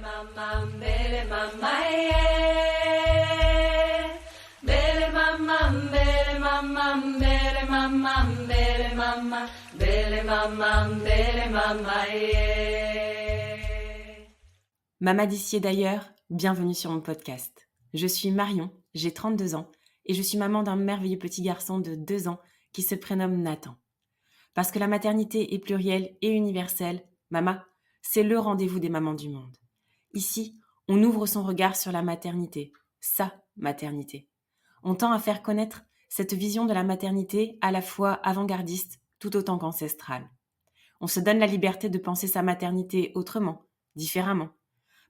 mama, bele mama, yeah. Bele mama, bele mama, bele mama, bele mama, bele mama, bele mama, yeah. Maman d'ici et d'ailleurs, bienvenue sur mon podcast. Je suis Marion, j'ai 32 ans et je suis maman d'un merveilleux petit garçon de 2 ans qui se prénomme Nathan. Parce que la maternité est plurielle et universelle, Mama, c'est le rendez-vous des mamans du monde. Ici, on ouvre son regard sur la maternité, sa maternité. On tend à faire connaître cette vision de la maternité à la fois avant-gardiste tout autant qu'ancestrale. On se donne la liberté de penser sa maternité autrement, différemment.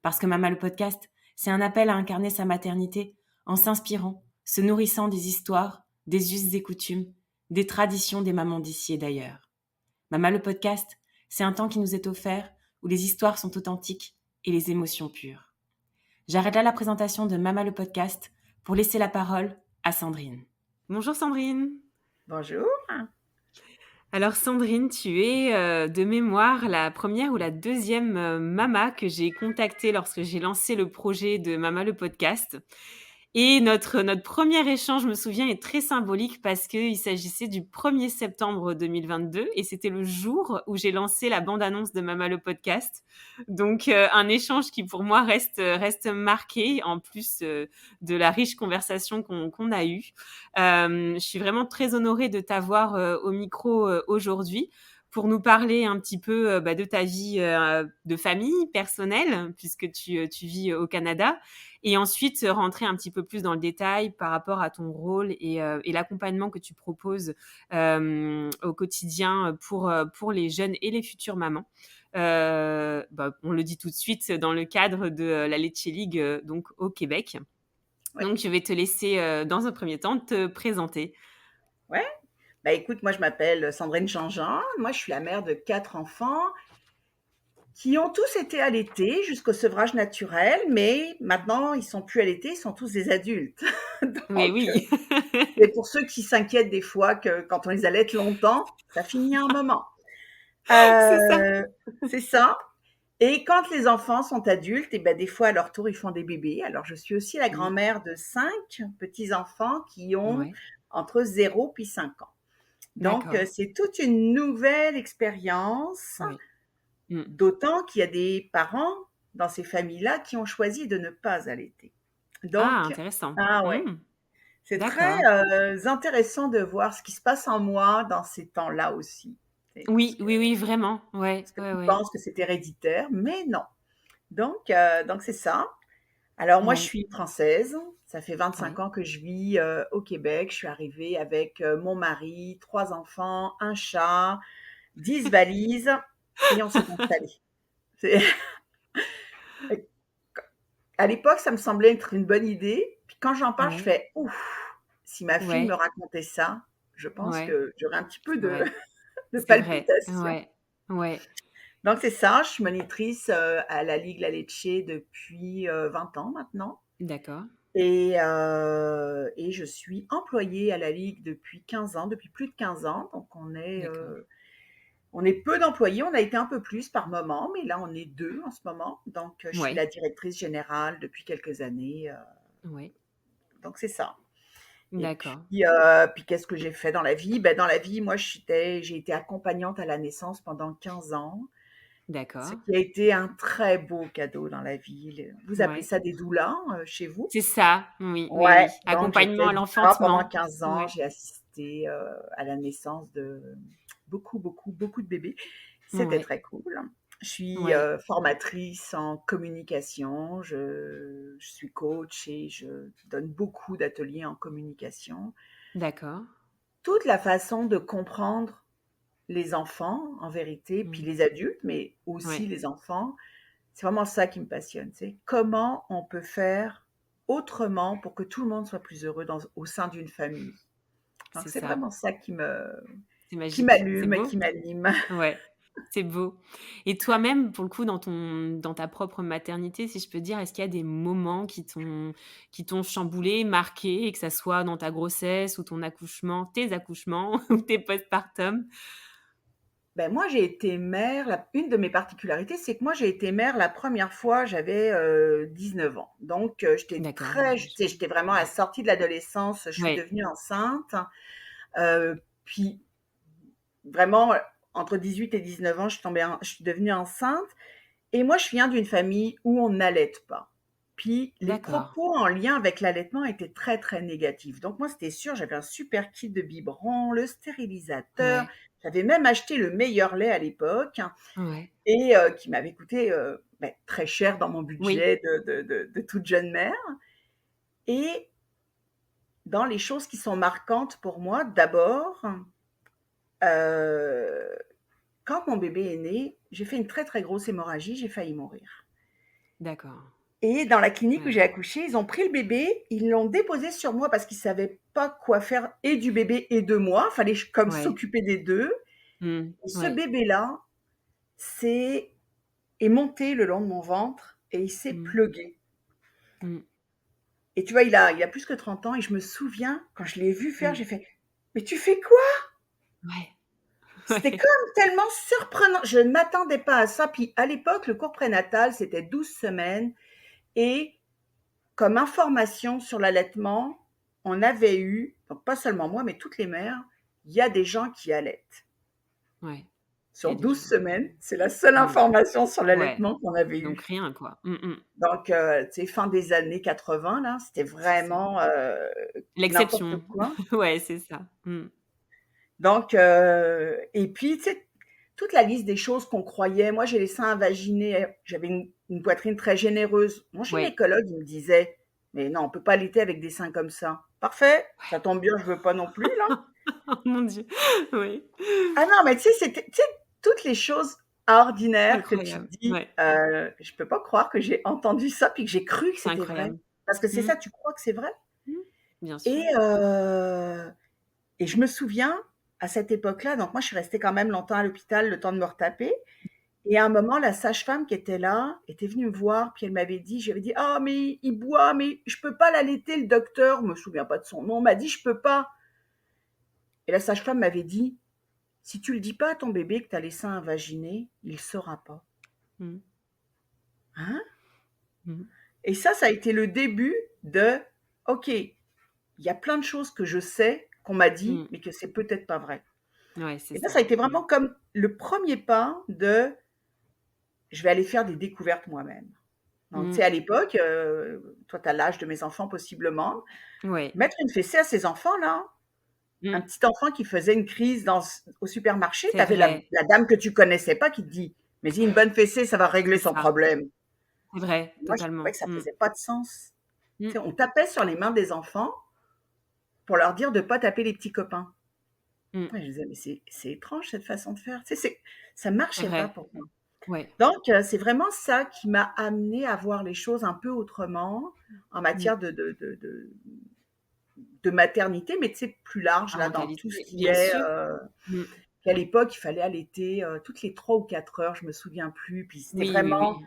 Parce que Mama le podcast, c'est un appel à incarner sa maternité en s'inspirant, se nourrissant des histoires, des us et coutumes, des traditions des mamans d'ici et d'ailleurs. Mama le podcast, c'est un temps qui nous est offert où les histoires sont authentiques et les émotions pures. J'arrête là la présentation de Mama le podcast pour laisser la parole à Sandrine. Bonjour Sandrine. Bonjour. Alors Sandrine, tu es de mémoire la première ou la deuxième Mama que j'ai contactée lorsque j'ai lancé le projet de Mama le podcast. Et notre premier échange, je me souviens, est très symbolique parce qu'il s'agissait du 1er septembre 2022 et c'était le jour où j'ai lancé la bande-annonce de Mama le podcast. Donc, un échange qui pour moi reste marqué en plus de la riche conversation qu'on a eue. Je suis vraiment très honorée de t'avoir au micro aujourd'hui pour nous parler un petit peu de ta vie de famille personnelle puisque tu vis au Canada. Et ensuite, rentrer un petit peu plus dans le détail par rapport à ton rôle et l'accompagnement que tu proposes au quotidien pour les jeunes et les futures mamans. On le dit tout de suite dans le cadre de la Leche League donc au Québec. Ouais. Donc, je vais te laisser dans un premier temps te présenter. Ouais. Écoute, moi je m'appelle Sandrine Jean-Jean. Moi je suis la mère de 4 enfants qui ont tous été allaités jusqu'au sevrage naturel, mais maintenant ils sont plus allaités, ils sont tous des adultes. Mais Donc, oui. et pour ceux qui s'inquiètent des fois que quand on les allaite longtemps, ça finit un moment. C'est ça. C'est ça. Et quand les enfants sont adultes, et ben des fois à leur tour ils font des bébés. Alors je suis aussi la grand-mère de 5 petits-enfants qui ont entre 0 puis 5 ans. Donc c'est toute une nouvelle expérience, d'autant qu'il y a des parents dans ces familles-là qui ont choisi de ne pas allaiter. Donc, intéressant. ouais. C'est très intéressant de voir ce qui se passe en moi dans ces temps-là aussi. Oui, vraiment. Ouais, Parce que tu penses que c'est héréditaire, mais non. Donc c'est ça. Alors moi, je suis française. Ça fait 25 ans que je vis au Québec. Je suis arrivée avec mon mari, 3 enfants, un chat, 10 valises et on s'est installés. À l'époque, ça me semblait être une bonne idée. Puis quand j'en parle, je fais « Ouf, si ma fille me racontait ça, je pense que j'aurais un petit peu de palpitations. » Donc c'est ça, je suis monitrice à la Ligue La Leche depuis 20 ans maintenant. D'accord. Et je suis employée à la Ligue depuis 15 ans, depuis plus de 15 ans. Donc on est peu d'employés, on a été un peu plus par moment, mais là on est 2 en ce moment. Donc je suis la directrice générale depuis quelques années. Donc c'est ça. D'accord. Et puis qu'est-ce que j'ai fait dans la vie? Dans la vie, moi j'ai été accompagnante à la naissance pendant 15 ans. D'accord. Ce qui a été un très beau cadeau dans la vie. Vous appelez ça des doulas chez vous? C'est ça, oui. Ouais, donc Accompagnement j'étais à doula pendant l'enfantement. 15 ans. J'ai assisté à la naissance de beaucoup de bébés. C'était très cool. Je suis formatrice en communication. Je suis coach et je donne beaucoup d'ateliers en communication. D'accord. Toute la façon de comprendre les enfants, en vérité, puis les adultes, mais aussi les enfants, c'est vraiment ça qui me passionne. C'est comment on peut faire autrement pour que tout le monde soit plus heureux au sein d'une famille. Donc c'est vraiment ça qui m'allume, qui m'anime. Ouais, c'est beau. Et toi-même, pour le coup, dans ta propre maternité, si je peux dire, est-ce qu'il y a des moments qui t'ont chamboulé, marqué, que ça soit dans ta grossesse ou ton accouchement, tes accouchements ou tes postpartum? Ben, moi, j'ai été mère, une de mes particularités, c'est que moi, j'ai été mère la première fois, j'avais 19 ans. Donc, D'accord, j'étais vraiment à la ouais. sortie de l'adolescence, je suis Ouais, devenue enceinte. Puis, vraiment, entre 18 et 19 ans, je suis devenue enceinte. Et moi, je viens d'une famille où on n'allaite pas. Puis les d'accord. propos en lien avec l'allaitement étaient très, très négatifs. Donc moi, c'était sûr, j'avais un super kit de biberon, le stérilisateur. Ouais, J'avais même acheté le meilleur lait à l'époque ouais. et qui m'avait coûté très cher dans mon Oui, budget de toute jeune mère. Et dans les choses qui sont marquantes pour moi, d'abord, euh, quand mon bébé est né, j'ai fait une très, très grosse hémorragie, j'ai failli mourir. d'accord. Et dans la clinique où Ouais, j'ai accouché, ils ont pris le bébé, ils l'ont déposé sur moi parce qu'ils ne savaient pas quoi faire et du bébé et de moi. Il fallait comme ouais. s'occuper des deux. Et ce Ouais. bébé-là s'est, est monté le long de mon ventre et il s'est Mmh. plugué. Mmh. Et tu vois, il a plus que 30 ans et je me souviens, quand je l'ai vu faire, Mmh. j'ai fait, mais tu fais quoi? Ouais. C'était Ouais. comme tellement surprenant. Je ne m'attendais pas à ça. Puis à l'époque, le cours prénatal, c'était 12 semaines. Et comme information sur l'allaitement, on avait eu, donc pas seulement moi, mais toutes les mères, il y a des gens qui allaitent. Ouais. Il y Sur a des 12 gens. semaines, c'est la seule Mmh. information sur Ouais, l'allaitement qu'on avait donc eue. rien, quoi. Donc, tu sais, fin des années 80, là, c'était C'est ça. vraiment n'importe L'exception. quoi. Ouais, c'est ça. Mmh. Donc, et puis, tu sais, toute la liste des choses qu'on croyait. Moi, j'ai les seins invaginés, j'avais une poitrine très généreuse. Mon Ouais. gynécologue, il me disait, mais non, on peut pas allaiter avec des seins comme ça. Parfait, ça tombe bien, je veux pas non plus, là. Oh mon Dieu. Oui. Ah non, mais tu sais, c'était, tu sais, toutes les choses ordinaires que tu te Incroyable. dis, Ouais. je peux pas croire que j'ai entendu ça puis que j'ai cru que C'est c'était vrai. incroyable. Parce que c'est Mmh. ça, tu crois que c'est vrai. Mmh. Bien Et, sûr. euh, et je me souviens, à cette époque-là, donc moi, je suis restée quand même longtemps à l'hôpital, le temps de me retaper. Et à un moment, la sage-femme qui était là était venue me voir, puis elle m'avait dit, j'avais dit, ah, mais il boit, mais je peux pas l'allaiter, le docteur, je me souviens pas de son nom, m'a dit, je peux pas. Et la sage-femme m'avait dit, si tu le dis pas à ton bébé que tu as les seins invaginés, il saura pas. Mmh. Hein? Mmh. Et ça a été le début de, ok, il y a plein de choses que je sais, qu'on m'a dit, Mmh. mais que c'est peut-être pas vrai. Ouais, c'est Et ça a ça. été Mmh. vraiment comme le premier pas de, je vais aller faire des découvertes moi-même. Donc, tu sais, Mmh. à l'époque, toi, tu as l'âge de mes enfants possiblement, Ouais. mettre une fessée à ces enfants-là, un Mmh. petit enfant qui faisait une crise au supermarché, tu C'est avais vrai. la dame que tu connaissais pas qui te dit, mais si une bonne fessée, ça va régler C'est son ça. problème. C'est vrai, Moi, je trouvais totalement. que ça Mmh. faisait pas de sens. Tu Mmh. sais, on tapait sur les mains des enfants pour leur dire de pas taper les petits copains. Mmh. Ouais, je disais, mais c'est étrange cette façon de faire. Tu sais, ça C'est marchait pas vrai. pour moi. Ouais. Donc, c'est vraiment ça qui m'a amené à voir les choses un peu autrement en Mmh. matière de maternité, mais tu sais, plus large, là, dans tout ce Parentalité, qui bien est, sûr. Mmh. qu'à l'époque, il fallait allaiter toutes les 3 ou 4 heures, je me souviens plus. Puis c'était Oui, oui, vraiment, oui.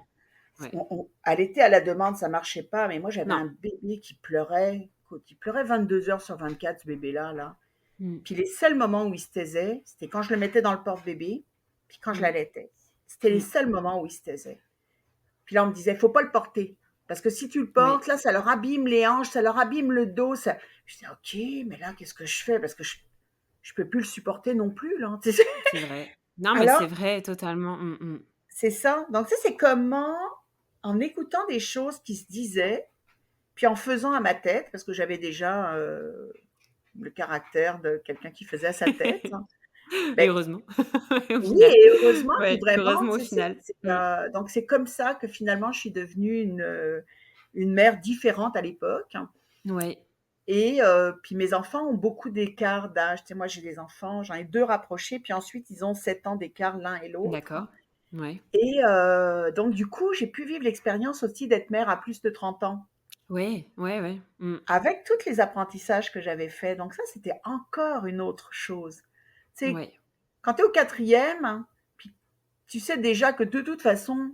Ouais. allaiter à la demande, ça marchait pas, mais moi, j'avais Non. un bébé qui pleurait 22 heures sur 24, ce bébé-là, là. Mmh. Puis les seuls moments où il se taisait, c'était quand je le mettais dans le porte-bébé, puis quand je Mmh. l'allaitais. C'était les Mmh. seuls moments où il se taisait. Puis là, on me disait, faut pas le porter. Parce que si tu le Oui, portes, là, ça leur abîme les hanches, ça leur abîme le dos. Ça... Je disais, OK, mais là, qu'est-ce que je fais? Parce que je peux plus le supporter non plus, là. Tu sais. c'est vrai. Non, mais Alors, c'est vrai, totalement. Mmh mh. c'est ça. Donc, ça, c'est comment, en écoutant des choses qui se disaient, puis en faisant à ma tête, parce que j'avais déjà le caractère de quelqu'un qui faisait à sa tête. Et Ben, heureusement, au oui, final. et heureusement, puis Ouais, vraiment, heureusement au tu sais, final. Mmh. donc c'est comme ça que finalement je suis devenue une mère différente à l'époque. Ouais, Et puis mes enfants ont beaucoup d'écart d'âge. Tu sais, moi j'ai des enfants, j'en ai 2 rapprochés, puis ensuite ils ont 7 ans d'écart l'un et l'autre. d'accord. Ouais. Et donc du coup, j'ai pu vivre l'expérience aussi d'être mère à plus de 30 ans, Ouais, ouais, ouais. Mmh. avec tous les apprentissages que j'avais faits. Donc ça, c'était encore une autre chose. Tu sais, Ouais. quand tu es au 4e, puis tu sais déjà que de toute façon,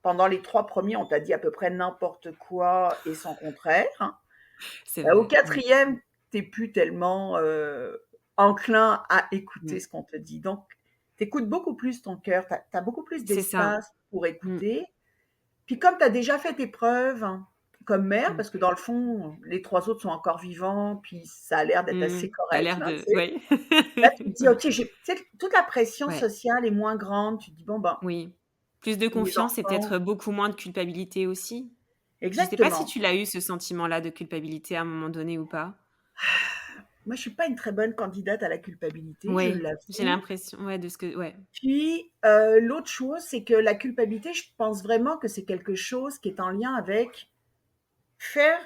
pendant les 3 premiers, on t'a dit à peu près n'importe quoi et son contraire. C'est Au vrai. Mmh. 4e, tu es plus tellement, enclin à Mmh. écouter ce qu'on te dit. Donc écoutes beaucoup plus ton cœur, tu as beaucoup plus C'est ça. d'espace pour Mmh. écouter. Puis comme tu as déjà fait tes preuves comme mère, Mmh. parce que dans le fond, les 3 autres sont encore vivants, puis ça a l'air d'être Mmh. assez Ça a correct l'air là, de tu sais? ouais. Là, tu te dis: Ouais. «OK, j'ai» tu sais, toute la pression Ouais. sociale est moins grande. Tu te dis: «Bon, ben, Oui. Plus de mes confiance et enfants» peut-être beaucoup moins de culpabilité aussi? Je sais pas si exactement. tu l'as eu ce sentiment-là de culpabilité à un moment donné ou pas? Moi, je suis pas une très bonne candidate à la culpabilité, je Ouais, j'ai l'avoue. l'impression ouais, de ce que ouais. Puis, l'autre chose, c'est que la culpabilité, je pense vraiment que c'est quelque chose qui est en lien avec faire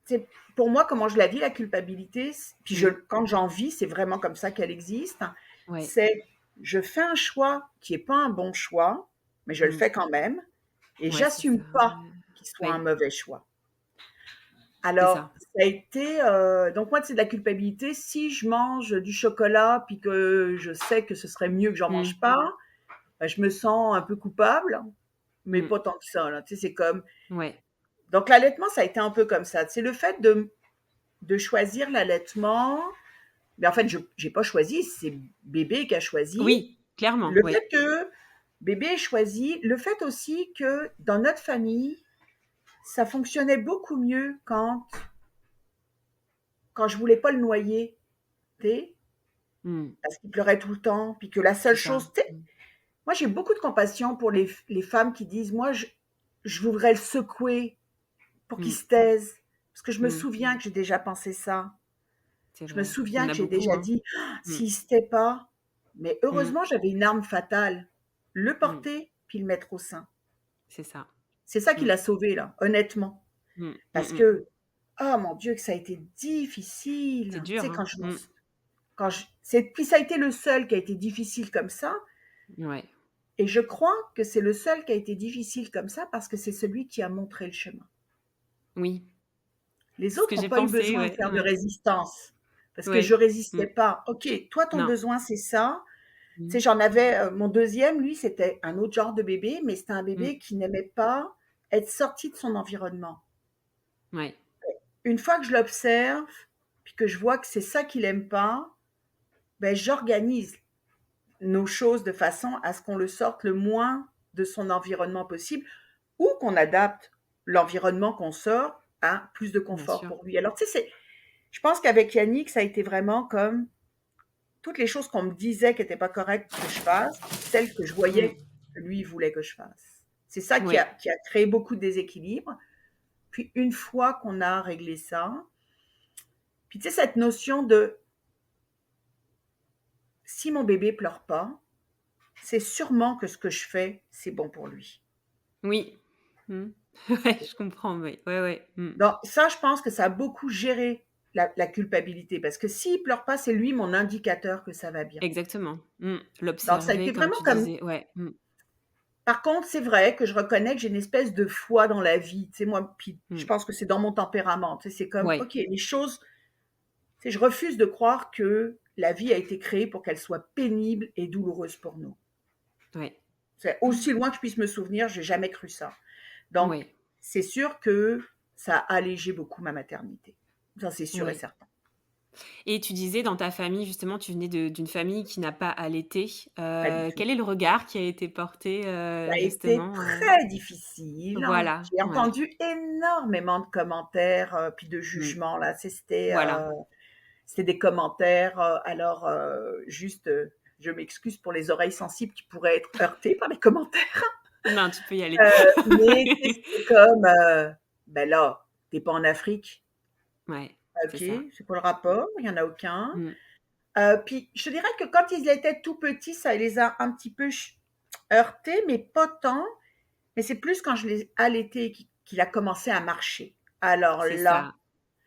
c'est pour moi, comment je la vis, la culpabilité, puis Mmh. quand j'en vis, c'est vraiment comme ça qu'elle existe. Ouais. C'est je fais un choix qui est pas un bon choix, mais je le Mmh. fais quand même et Ouais, c'est ça, j'assume pas ouais. qu'il soit un Oui, mauvais choix. c'est Alors, ça. ça a été, donc moi, c'est de la culpabilité. Si je mange du chocolat, puis que je sais que ce serait mieux que j'en Mmh. mange pas, bah, je me sens un peu coupable, mais Mmh. pas tant que ça, là. Tu sais, c'est comme Ouais. donc l'allaitement, ça a été un peu comme ça. C'est le fait de choisir l'allaitement, mais en fait, je j'ai pas choisi, c'est bébé qui a choisi. Oui, clairement, Le oui. fait que bébé ait choisi, le fait aussi que dans notre famille, ça fonctionnait beaucoup mieux quand je voulais pas le noyer, tu sais? Mmh. Parce qu'il pleurait tout le temps, puis que la seule C'est ça. chose tu sais, Mmh. moi j'ai beaucoup de compassion pour les femmes qui disent: «Moi je voudrais le secouer pour qu'il Mmh. se taise». Parce que je me Mmh. souviens que j'ai déjà pensé ça. C'est Je me vrai. Il y souviens en que a j'ai beaucoup, déjà hein. dit: «Ah, Mmh. s'il se tait pas», mais Mmh. heureusement j'avais une arme fatale, le Mmh. porter puis le mettre au sein. C'est ça. C'est ça qui Mmh. l'a sauvé là, honnêtement. Mmh. Mmh Parce mh. que, oh mon Dieu que ça a été difficile. C'est Tu dur, sais hein. quand je m'en Mmh. quand je c'est puis ça a été le seul qui a été difficile comme ça. Ouais. Et je crois que c'est le seul qui a été difficile comme ça parce que c'est celui qui a montré le chemin. Oui. Les C'est ce autres que n'ont j'ai pas eu pensé, besoin de ouais, faire de ouais. résistance parce que je Ouais. Mmh. résistais pas. OK, toi ton Non. besoin c'est ça. Tu Mmh. sais, j'en avais, mon deuxième, lui, c'était un autre genre de bébé, mais c'était un Mmh. bébé qui n'aimait pas être sorti de son environnement. Ouais. Une fois que je l'observe, puis que je vois que c'est ça qu'il aime pas, ben j'organise nos choses de façon à ce qu'on le sorte le moins de son environnement possible ou qu'on adapte l'environnement qu'on sort à plus de Bien confort sûr. pour lui. Alors, tu sais, je pense qu'avec Yannick, ça a été vraiment comme toutes les choses qu'on me disait qui n'étaient pas correctes que je fasse, celles que je Mmh. voyais que lui voulait que je fasse. C'est ça Ouais. qui a créé beaucoup de déséquilibre. Puis une fois qu'on a réglé ça, puis tu sais, cette notion de si mon bébé pleure pas, c'est sûrement que ce que je fais, c'est bon pour lui. Oui. Mmh. Ouais, je comprends, oui. Ouais, ouais. Mmh. Donc ça, je pense que ça a beaucoup géré la culpabilité parce que s'il pleure pas, c'est lui mon indicateur que ça va bien. Exactement. Mmh. Donc ça a L'observer été comme vraiment tu comme disais, ouais. Mmh. par contre, c'est vrai que je reconnais que j'ai une espèce de foi dans la vie, tu sais, moi, puis je Mmh. pense que c'est dans mon tempérament, tu sais, c'est comme, Ouais. OK, les choses, tu sais, je refuse de croire que la vie a été créée pour qu'elle soit pénible et douloureuse pour nous. Ouais. C'est aussi loin que je puisse me souvenir, j'ai jamais cru ça. Donc, Ouais. c'est sûr que ça a allégé beaucoup ma maternité. Ça, c'est sûr et Ouais. certain. Et tu disais dans ta famille, justement, tu venais d'une famille qui n'a pas allaité. Pas du tout. Quel est le regard qui a été porté, Ça a été justement, très difficile. voilà, J'ai ouais. entendu énormément de commentaires, puis de Mmh. jugements là. Voilà. C'était des commentaires, alors, juste, je m'excuse pour les oreilles sensibles qui pourraient être heurtées par les commentaires. Non, tu peux y aller. Mais tu sais, c'était comme, «Ben là, tu es pas en Afrique. Ouais, c'est OK, ça. c'est quoi le rapport? Il y en a aucun». Mmh. Puis je dirais que quand ils étaient tout petits, ça les a un petit peu heurtés, mais pas tant. Mais c'est plus quand je l'ai allaité qu'il a commencé à marcher. Alors C'est là,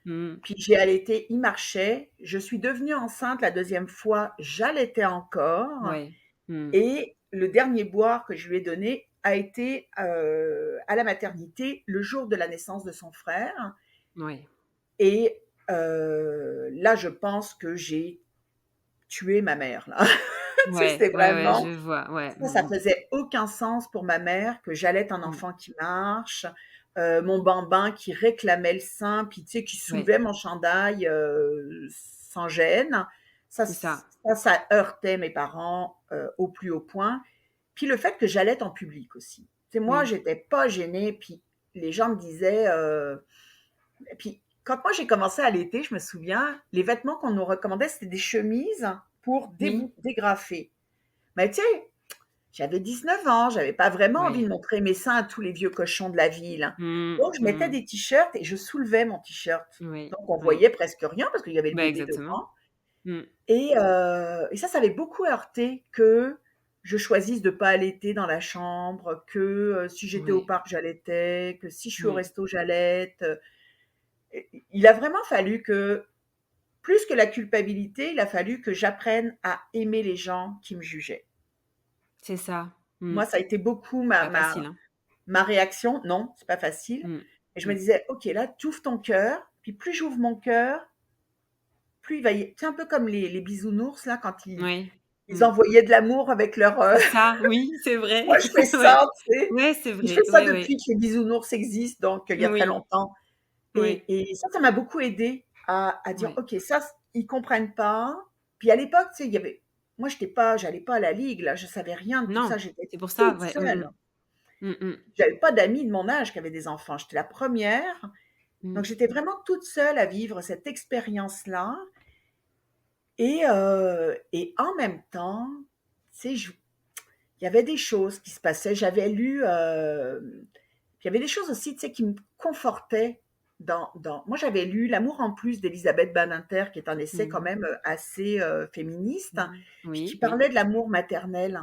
ça. Mmh. puis j'ai allaité, il marchait. Je suis devenue enceinte la deuxième fois, j'allaitais encore Ouais. Mmh. et le dernier boire que je lui ai donné a été, à la maternité le jour de la naissance de son frère Ouais. et là, je pense que j'ai tué ma mère, là. Tu sais, Ouais, c'était ouais, ouais, vraiment je vois, ouais. ça Mmh mh. faisait aucun sens pour ma mère que j'allaite un Mmh. enfant qui marche, mon bambin qui réclamait le sein, puis tu sais, qui Ouais. soulevait mon chandail, sans gêne. Ça c'est ça. ça heurtait mes parents, au plus haut point. Puis le fait que j'allaite en public aussi. Tu sais, moi, Oui, j'étais pas gênée, puis les gens me disaient, et puis quand moi j'ai commencé à allaiter, je me souviens, les vêtements qu'on nous recommandait, c'était des chemises pour oui, dégrafer. Mais tu sais, j'avais 19 ans, j'avais pas vraiment envie de ouais. montrer mes seins à tous les vieux cochons de la ville. Mmh, Donc je mettais mmh. des t-shirts et je soulevais mon t-shirt. Oui, Donc on oui. voyait presque rien parce qu'il y avait le Bah, bébé exactement. devant. Mmh. Et ça m'avait beaucoup heurté que je choisisse de pas allaiter dans la chambre, que, si j'étais au Ouais, parc, j'allaitais, que si je suis au oui, resto, j'allaite. Et il a vraiment fallu que, plus que la culpabilité, il a fallu que j'apprenne à aimer les gens qui me jugeaient. c'est ça. Mmh. Moi, ça a été beaucoup Pas facile, hein. ma réaction. Non, c'est pas facile. Mmh. Et je me Mmh. disais: «OK, là, tu ouvres ton cœur, puis plus j'ouvre mon cœur, plus il va y» c'est un peu comme les bisounours là, quand Oui. ils Mmh. envoyaient de l'amour avec leur, C'est ça, oui, c'est vrai. moi je fais Ouais. ça, tu sais? Ouais, c'est Je fais vrai. ça Ouais, ouais. depuis que les bisounours existent, donc il y a très Oui, longtemps. oui, Et ça m'a beaucoup aidée à dire: ouais. «OK, ça, ils comprennent pas». Puis à l'époque, tu sais, il y avait moi j'allais pas à la ligue là, je savais rien de tout ça, Non, j'étais c'est pour ça, toute ouais. seule. Mmh mh. Mmh J'avais pas d'amis de mon âge qui avaient des enfants, j'étais la première. mh. Donc Mmh. j'étais vraiment toute seule à vivre cette expérience-là et en même temps, tu sais, il y avait des choses qui se passaient. J'avais lu, il y avait des choses aussi, tu sais, qui me confortaient moi, j'avais lu L'amour en plus d'Elisabeth Badinter, qui est un essai quand Mmh. même, assez, féministe, Mmh. puis qui Oui, oui. parlait de l'amour maternel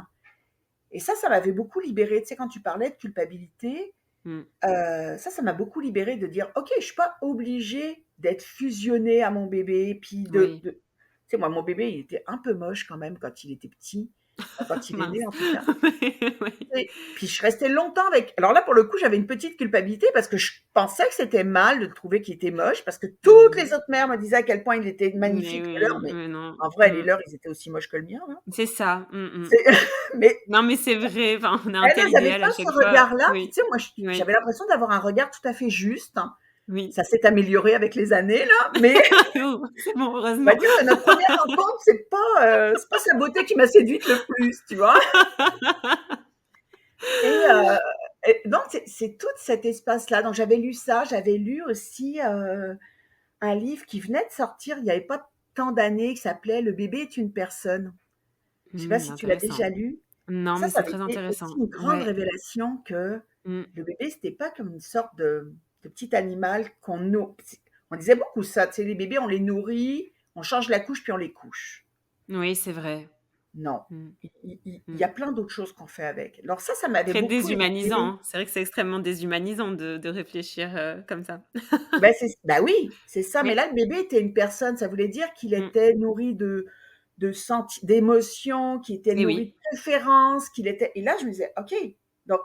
et ça m'avait beaucoup libérée. Tu sais, quand tu parlais de culpabilité, Mmh. ça m'a beaucoup libérée de dire: «OK, je suis pas obligée d'être fusionnée à mon bébé», puis Oui. tu sais, moi, mon bébé, il était un peu moche quand même quand il était petit, enfin, quand il est né, Mince. en tout cas. Oui. Et puis je restais longtemps avec alors là, pour le coup, j'avais une petite culpabilité parce que je pensais que c'était mal de trouver qu'il était moche parce que toutes Mmh. les autres mères me disaient à quel point il était Mais magnifique, les leurs, oui, mais mais non. en vrai, les Mmh. leurs, ils étaient aussi moches que le mien, hein. C'est ça. Mmh mh. C'est mais Non, mais c'est vrai, enfin, on a un tel elles avaient idéal pas à ce chaque fois. regard-là, puis Oui, tu sais, moi, oui, j'avais l'impression d'avoir un regard tout à fait juste. oui. Ça s'est amélioré avec les années là, mais Oh, c'est bon, on va heureusement. dire que notre première rencontre, c'est pas sa beauté qui m'a séduite le plus, tu vois? Et donc c'est tout cet espace-là. Donc j'avais lu ça, j'avais lu aussi, un livre qui venait de sortir il y avait pas tant d'années, qui s'appelait «Le bébé est une personne». Je sais pas si tu l'as Intéressant. déjà lu? Non, mais Ça c'est avait très été aussi intéressant. une grande Ouais. révélation que Mmh. le bébé, c'était pas comme une sorte de petit animal qu'on nou on disait beaucoup ça, tu sais, les bébés, on les nourrit, on change la couche, puis on les couche. Oui, c'est vrai. Non, Mmh. il y Mmh. a plein d'autres choses qu'on fait avec. Alors ça m'avait Très beaucoup déshumanisant, aidée. hein. C'est vrai que c'est extrêmement déshumanisant de réfléchir, comme ça. Bah oui, c'est ça, mais Oui. là, le bébé était une personne, ça voulait dire qu'il Mmh. était nourri d'émotions, qu'il était Et nourri de oui, préférences, qu'il était et là, je me disais: «OK». Donc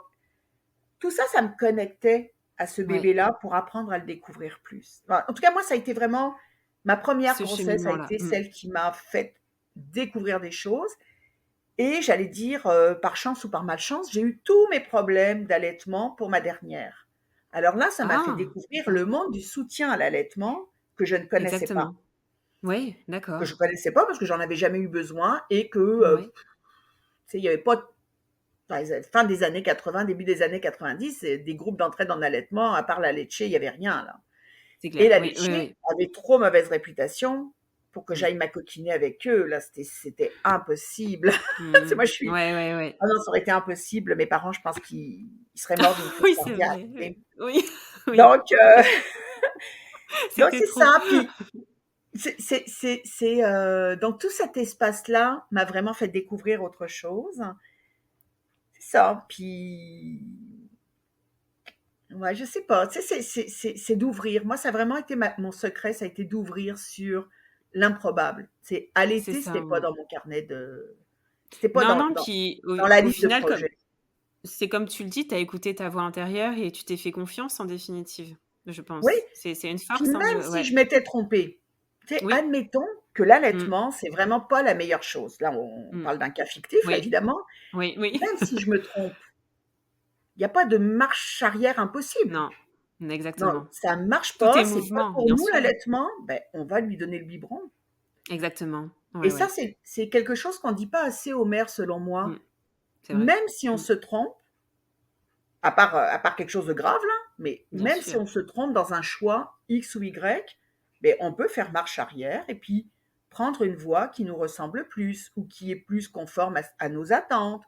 tout ça, ça me connectait à ce ouais, bébé-là pour apprendre à le découvrir plus. Enfin, en tout cas, moi, ça a été vraiment ma première ce grossesse a cheminement-là. été Mmh. celle qui m'a fait découvrir des choses et j'allais dire, par chance ou par malchance, j'ai eu tous mes problèmes d'allaitement pour ma dernière. Alors là, ça m'a fait Ah! découvrir D'accord. le monde du soutien à l'allaitement que je ne connaissais pas. Exactement. Oui, Que je d'accord. connaissais pas parce que j'en avais jamais eu besoin et que, Ouais, tu sais, il y avait pas dans les fin des années 80, début des années 90, des groupes d'entraide en allaitement, à part la Laitcher, il y avait rien là. c'est Et clair. la Oui, oui, Laitcher oui. avait trop mauvaise réputation pour que Mmh. j'aille m'acoquiner avec eux. Là, c'était impossible. C'est Mmh. moi, je suis Ouais, ouais, ouais. ah non, ça aurait été impossible. Mes parents, je pense qu'ils seraient morts d'une crise Oui, c'est cardiaque, vrai, tu oui. sais. Oui, oui. Donc, donc C'était c'est trop. ça. Puis donc tout cet espace-là m'a vraiment fait découvrir autre chose. C'est ça. Puis ouais, je sais pas, tu sais, c'est d'ouvrir. Moi, ça a vraiment été mon secret, ça a été d'ouvrir sur l'improbable. C'est C'est allaiter, ça, c'était pas mmh. dans mon carnet de c'était pas Non, non, puis dans la au liste de final, comme projets. c'est comme tu le dis, tu as écouté ta voix intérieure et tu t'es fait confiance en définitive, je Oui, pense. C'est une puis force, hein, même de si ouais. je m'étais trompée, tu sais, Oui. admettons que Mmh. l'allaitement, c'est vraiment pas la meilleure chose. Là, on Mmh. parle d'un cas fictif, là, Oui. évidemment. Oui, oui. Même si je me trompe, il y a pas de marche arrière impossible. Non, Non, exactement. ça marche Tout pas, est c'est pas mouvement, pour bien nous sûr. l'allaitement, ben, on va lui donner le biberon. Exactement. Et Ouais, ça, ouais. c'est quelque chose qu'on ne dit pas assez aux mères, selon Mmh. moi. C'est vrai. Même si on Mmh. se trompe, à part quelque chose de grave là, mais Bien même si sûr. on se trompe dans un choix X ou Y, beh, on peut faire marche arrière et puis prendre une voie qui nous ressemble plus ou qui est plus conforme à nos attentes.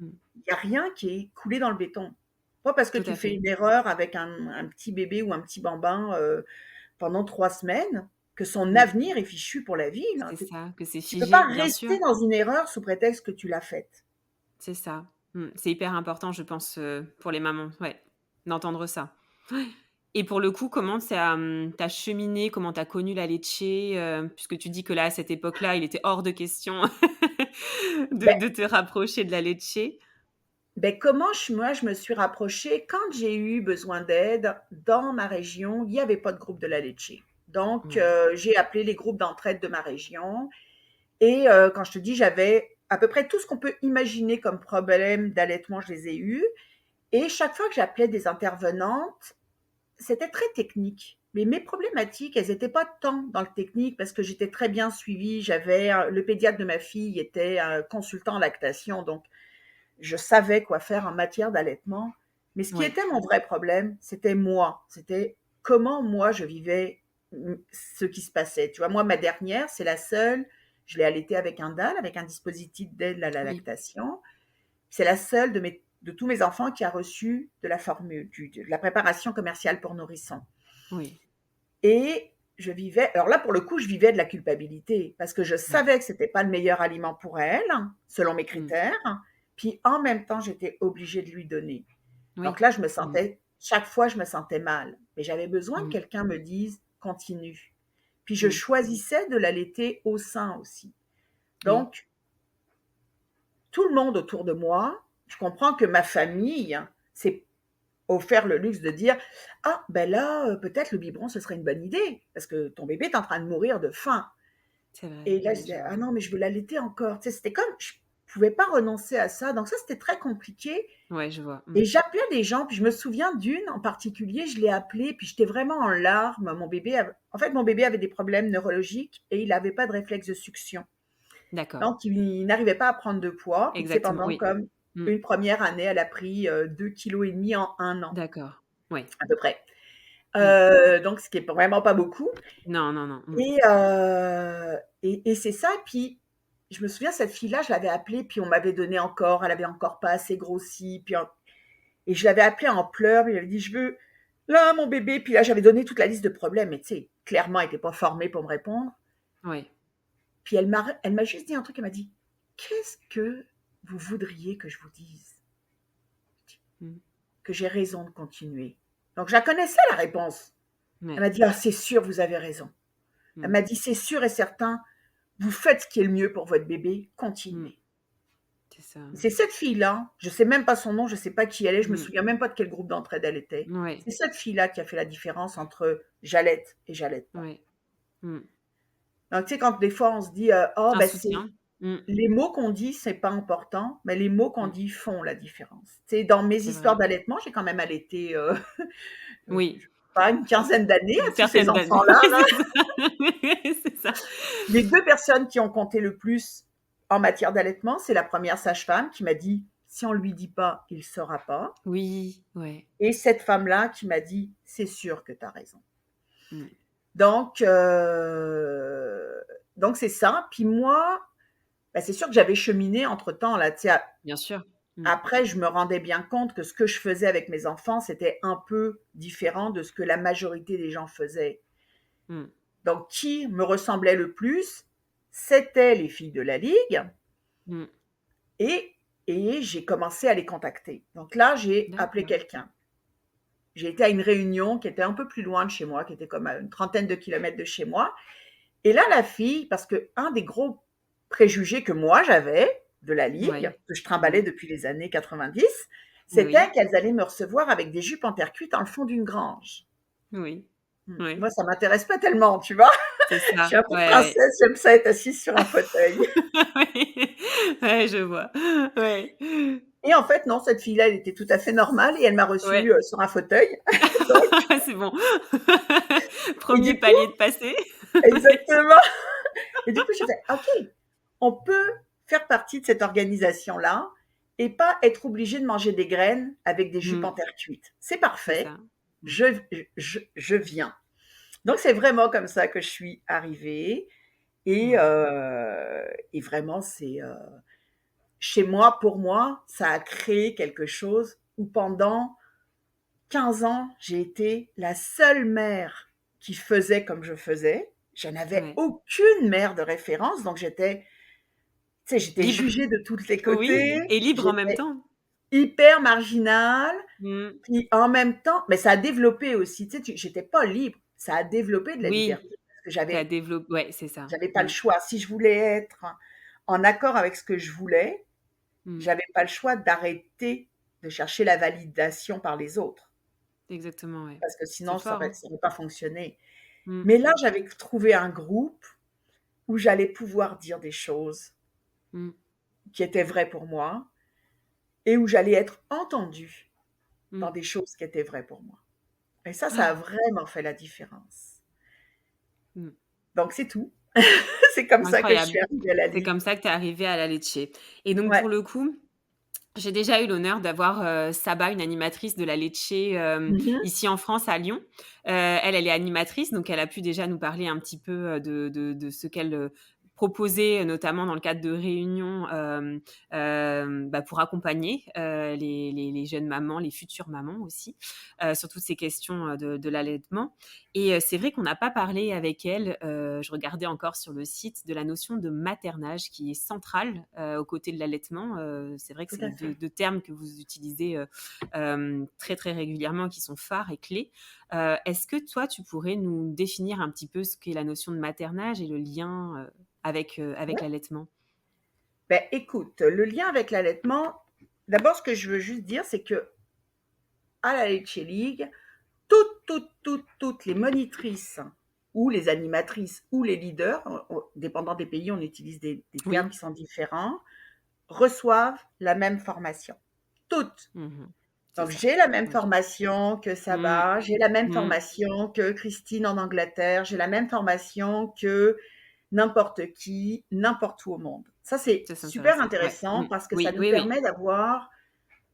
Mmh. Il y a rien qui est coulé dans le béton. Pas parce que Tout tu à fais fait. une erreur avec un petit bébé ou un petit bambin, pendant 3 semaines, que son Mmh. avenir est fichu pour la vie, là. C'est ça, que c'est Tu peux pas figé, bien sûr. rester dans une erreur sous prétexte que tu l'as faite. C'est ça. C'est hyper important, je pense, pour les mamans, ouais, d'entendre ça. Ouais. Et pour le coup, comment tu as cheminé? Comment tu as connu la laitché? Puisque tu dis que là, à cette époque-là, il était hors de question Beh de te rapprocher de la laitché. comment je me suis rapprochée quand j'ai eu besoin d'aide dans ma région, il y avait pas de groupe de la laitché. Donc Ouais, j'ai appelé les groupes d'entraide de ma région et quand je te dis, j'avais à peu près tout ce qu'on peut imaginer comme problème d'allaitement, je les ai eus et chaque fois que j'appelais des intervenantes, c'était très technique. Mais mes problématiques, elles étaient pas tant dans le technique parce que j'étais très bien suivie. J'avais le pédiatre de ma fille était consultant en lactation, donc je savais quoi faire en matière d'allaitement. Mais ce qui ouais, était mon vrai problème, c'était moi. C'était comment moi je vivais ce qui se passait. Tu vois, moi, ma dernière, c'est la seule. Je l'ai allaitée avec un DAL, avec un dispositif d'aide à la oui, lactation. C'est la seule de tous mes enfants qui a reçu de la formule, de la préparation commerciale pour nourrissons. oui, Et je vivais, alors là, pour le coup, je vivais de la culpabilité parce que je ouais. savais que c'était pas le meilleur aliment pour elle, selon mes Mmh. critères. Puis en même temps, j'étais obligée de lui donner. Donc Oui. là, je me Mmh. sentais, chaque fois, je me sentais mal. Mais j'avais besoin que Mmh. quelqu'un me dise continue. Puis je Mmh. choisissais de l'allaiter au sein aussi. Oui. Donc, tout le monde autour de moi, je comprends que ma famille s'est offert le luxe de dire ah, ben là, peut-être le biberon, ce serait une bonne idée, parce que ton bébé est en train de mourir de faim. C'est vrai, Et là, je ouais, disais je ah vois. non, mais je veux l'allaiter encore. Tu sais, c'était comme, je pouvais pas renoncer à ça. Donc ça, c'était très compliqué. Ouais, je vois. Mmh. Et j'appelais des gens, puis je me souviens d'une en particulier, je l'ai appelée, puis j'étais vraiment en larmes. En fait, mon bébé avait des problèmes neurologiques et il n'avait pas de réflexe de succion. D'accord. Donc, il n'arrive pas à prendre de poids. Puis, tu sais, Exactement, pendant oui. comme Mmh. une première année, elle a pris 2,5 kg en un an, D'accord. Ouais. à peu près. Mmh. Donc, ce qui est vraiment pas beaucoup. Non, non, non. Mmh. Et c'est ça. Puis, je me souviens, cette fille-là, je l'avais appelée, puis on m'avait donné encore, elle avait encore pas assez grossi. Et je l'avais appelée en pleurs, puis elle avait dit, je veux, là, mon bébé. Puis là, j'avais donné toute la liste de problèmes, mais tu sais, clairement, elle n'était pas formée pour me répondre. Ouais. Puis elle m'a juste dit un truc, elle m'a dit, qu'est-ce que vous voudriez que je vous dise? Mmh. Que j'ai raison de continuer. Donc, je la connaissais, la réponse. Elle Ouais. m'a dit, ah, c'est sûr, vous avez raison. Elle Mmh. m'a dit, c'est sûr et certain, vous faites ce qui est le mieux pour votre bébé, Mmh. continuez. C'est ça. C'est cette fille-là, je ne sais même pas son nom, je ne sais pas qui elle est, je me Mmh. souviens même pas de quel groupe d'entraide elle était. Ouais. C'est cette fille-là qui a fait la différence entre j'allaite et j'allaite pas. Ouais. Mmh. Donc, tu sais, quand des fois on se dit, oh, Un ben, c'est soutien. Mmh. les mots qu'on dit, c'est pas important, mais les mots qu'on Mmh. dit font la différence. Tu sais, dans mes C'est histoires vrai. d'allaitement, j'ai quand même allaité, Oui. pas une quinzaine d'années Une à tous ces certaine d'années. enfants-là, là. C'est ça. C'est ça. Les 2 personnes qui ont compté le plus en matière d'allaitement, c'est la première sage-femme qui m'a dit: «Si on lui dit pas, il saura pas», Oui, ouais. et cette femme-là qui m'a dit: «C'est sûr que tu as raison». Mmh. Donc c'est ça. Puis moi, bah, c'est sûr que j'avais cheminé entre-temps là, tu sais, Bien sûr. Mmh. après je me rendais bien compte que ce que je faisais avec mes enfants, c'était un peu différent de ce que la majorité des gens faisaient. Mmh. Donc qui me ressemblait le plus? C'était les filles de la ligue. Mmh. Et j'ai commencé à les contacter. Donc là, j'ai appelé D'accord. quelqu'un. J'ai été à une réunion qui était un peu plus loin de chez moi, qui était comme à une trentaine de kilomètres de chez moi. Et là, la fille, parce qu'un des gros préjugés que moi j'avais de la ligue, Ouais. que je Mmh. trimballais depuis les années 90, c'était Oui. qu'elles allaient me recevoir avec des jupes en terre cuite dans le fond d'une grange. Oui. Oui. Moi, ça m'intéresse pas tellement, tu vois. C'est Je suis ça. un peu Ouais, ouais. princesse, j'aime ça être assise sur un fauteuil. Ouais. Ouais, je vois. Ouais. Et en fait, non, cette fille-là, elle était tout à fait normale et elle m'a reçue Ouais. sur un fauteuil. Donc, C'est bon. et 1er du coup, palier de passé. exactement. Et du coup, j'ai fait: «OK, on peut faire partie de cette organisation-là et pas être obligé de manger des graines avec des jupes en Mmh. terre cuite. C'est C'est parfait, ça. Mmh. je viens». Donc c'est vraiment comme ça que je suis arrivée Ouais. et vraiment chez moi, pour moi, ça a créé quelque chose où pendant 15 ans, j'ai été la seule mère qui faisait comme je faisais. Je n'avais Ouais. aucune mère de référence, donc j'étais Libre. jugée de tous les Oui côtés, et libre en même j'étais temps. hyper marginale, Mmh. puis en même temps mais ça a développé aussi, j'étais pas libre, ça a développé de la Oui, liberté parce que tu as développé ouais, c'est ça. j'avais pas le Mmh. choix. Si je voulais être en accord avec ce que je voulais, Mmh. j'avais pas le choix d'arrêter de chercher la validation par les autres, Exactement, ouais. parce que C'est sinon fort, hein. ça aurait pas fonctionné. Mmh. Mais là, j'avais trouvé un groupe où j'allais pouvoir dire des choses Mmh. qui étaient vraies pour moi et où j'allais être entendue Mmh. dans des choses qui étaient vraies pour moi. Et ça a Ah! vraiment fait la différence. Mmh. Donc c'est tout. C'est comme ça que je Incroyable. suis arrivée à la C'est Ligue. comme ça que tu es arrivée à la Lecce et donc Ouais. pour le coup, j'ai déjà eu l'honneur d'avoir, Saba, une animatrice de la Lecce, Mmh. ici en France, à Lyon. Elle est animatrice, donc elle a pu déjà nous parler un petit peu, de ce qu'elle, proposait, notamment dans le cadre de réunions, bah, pour accompagner, les jeunes mamans, les futures mamans aussi, sur toutes ces questions, de l'allaitement et c'est vrai qu'on n'a pas parlé avec elle, je regardais encore sur le site, de la notion de maternage qui est centrale, aux côtés de l'allaitement. C'est vrai que Tout c'est à les 2 fait. 2 termes que vous utilisez, très, très régulièrement, qui sont phares et clés. Est-ce que toi, tu pourrais nous définir un petit peu ce qu'est la notion de maternage et le lien, avec Ouais. l'allaitement? Ben écoute, le lien avec l'allaitement, d'abord ce que je veux juste dire, c'est qu'à la Lecce League, toutes les monitrices ou les animatrices ou les leaders, dépendant des pays, on utilise des termes Oui. qui sont différents, reçoivent la même formation. Toutes. Mmh. C'est Donc ça. j'ai la même OK. formation que Mmh. Saba, j'ai la même Mmh. formation que Christine en Angleterre, j'ai la même formation que n'importe qui, n'importe où au monde. Ça, c'est Ça, c'est super intéressant. Ouais. intéressant Mmh. parce que ça Oui, nous oui, oui. permet d'avoir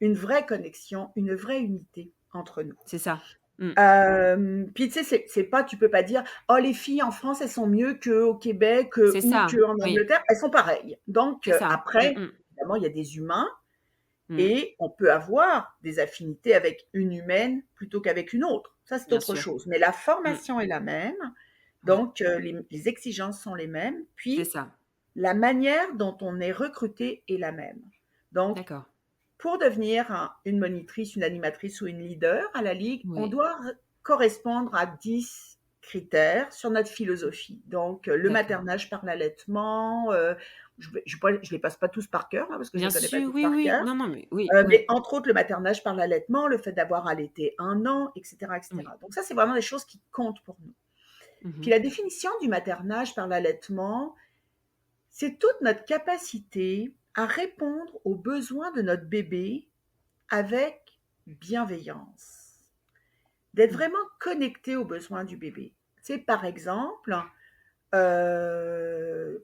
une vraie connexion, une vraie unité entre nous. C'est ça. Mmh. Puis tu sais, c'est pas, tu peux pas dire, oh les filles en France elles sont mieux qu'au Québec C'est ou ça. qu'en Oui, Angleterre, elles sont pareilles. Donc c'est ça. Mmh après, mh. évidemment, il y a des humains Mmh. et on peut avoir des affinités avec une humaine plutôt qu'avec une autre. Ça, c'est Bien autre sûr. chose. Mais la Mmh. formation est la même, Ouais, donc les exigences sont les mêmes. c'est Puis ça. la manière dont on est recruté est la même. Donc, D'accord. pour devenir une monitrice, une animatrice ou une leader à la Ligue, on Oui. doit correspondre à 10 critères sur notre philosophie. Donc, le D'accord. maternage par l'allaitement, je ne les passe pas tous par cœur, hein, parce que je ne Bien les connais pas sûr, tous oui, par oui. cœur. Non, non, mais oui, Mais oui, entre autres, le maternage par l'allaitement, le fait d'avoir allaité 1 an, etc., oui. etc. Donc ça, c'est vraiment des choses qui comptent pour nous. Mmh Puis mh. la définition du maternage par l'allaitement, c'est toute notre capacité à répondre aux besoins de notre bébé avec bienveillance, d'être Mmh. vraiment connecté aux besoins du bébé. C'est par exemple, euh,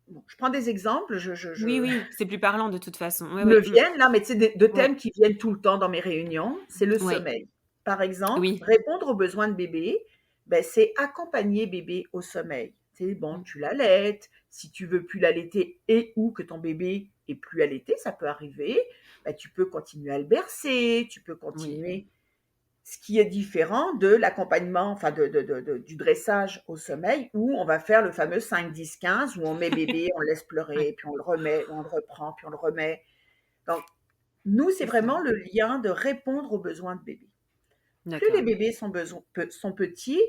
bon, je prends des exemples, Oui, oui, c'est plus parlant de toute façon. Ouais, ils me ouais. Mmh. viennent là, mais tu sais, de Ouais. thèmes qui viennent tout le temps dans mes réunions, c'est le Ouais. sommeil. Par exemple, Oui. répondre aux besoins de bébé, ben, c'est accompagner bébé au sommeil. C'est bon, Mmh. tu l'allaites, si tu veux plus l'allaiter et ou que ton bébé est plus allaité, ça peut arriver, ben, tu peux continuer à le bercer, tu peux Oui. continuer. Ce qui est différent de l'accompagnement, enfin du dressage au sommeil, où on va faire le fameux 5-10-15, où on met bébé, on le laisse Ouais. pleurer, puis on le remet, on le reprend, puis on le remet. Donc, nous, c'est C'est ça. vraiment le lien de répondre aux besoins de bébé. Plus les D'accord. bébés sont petits,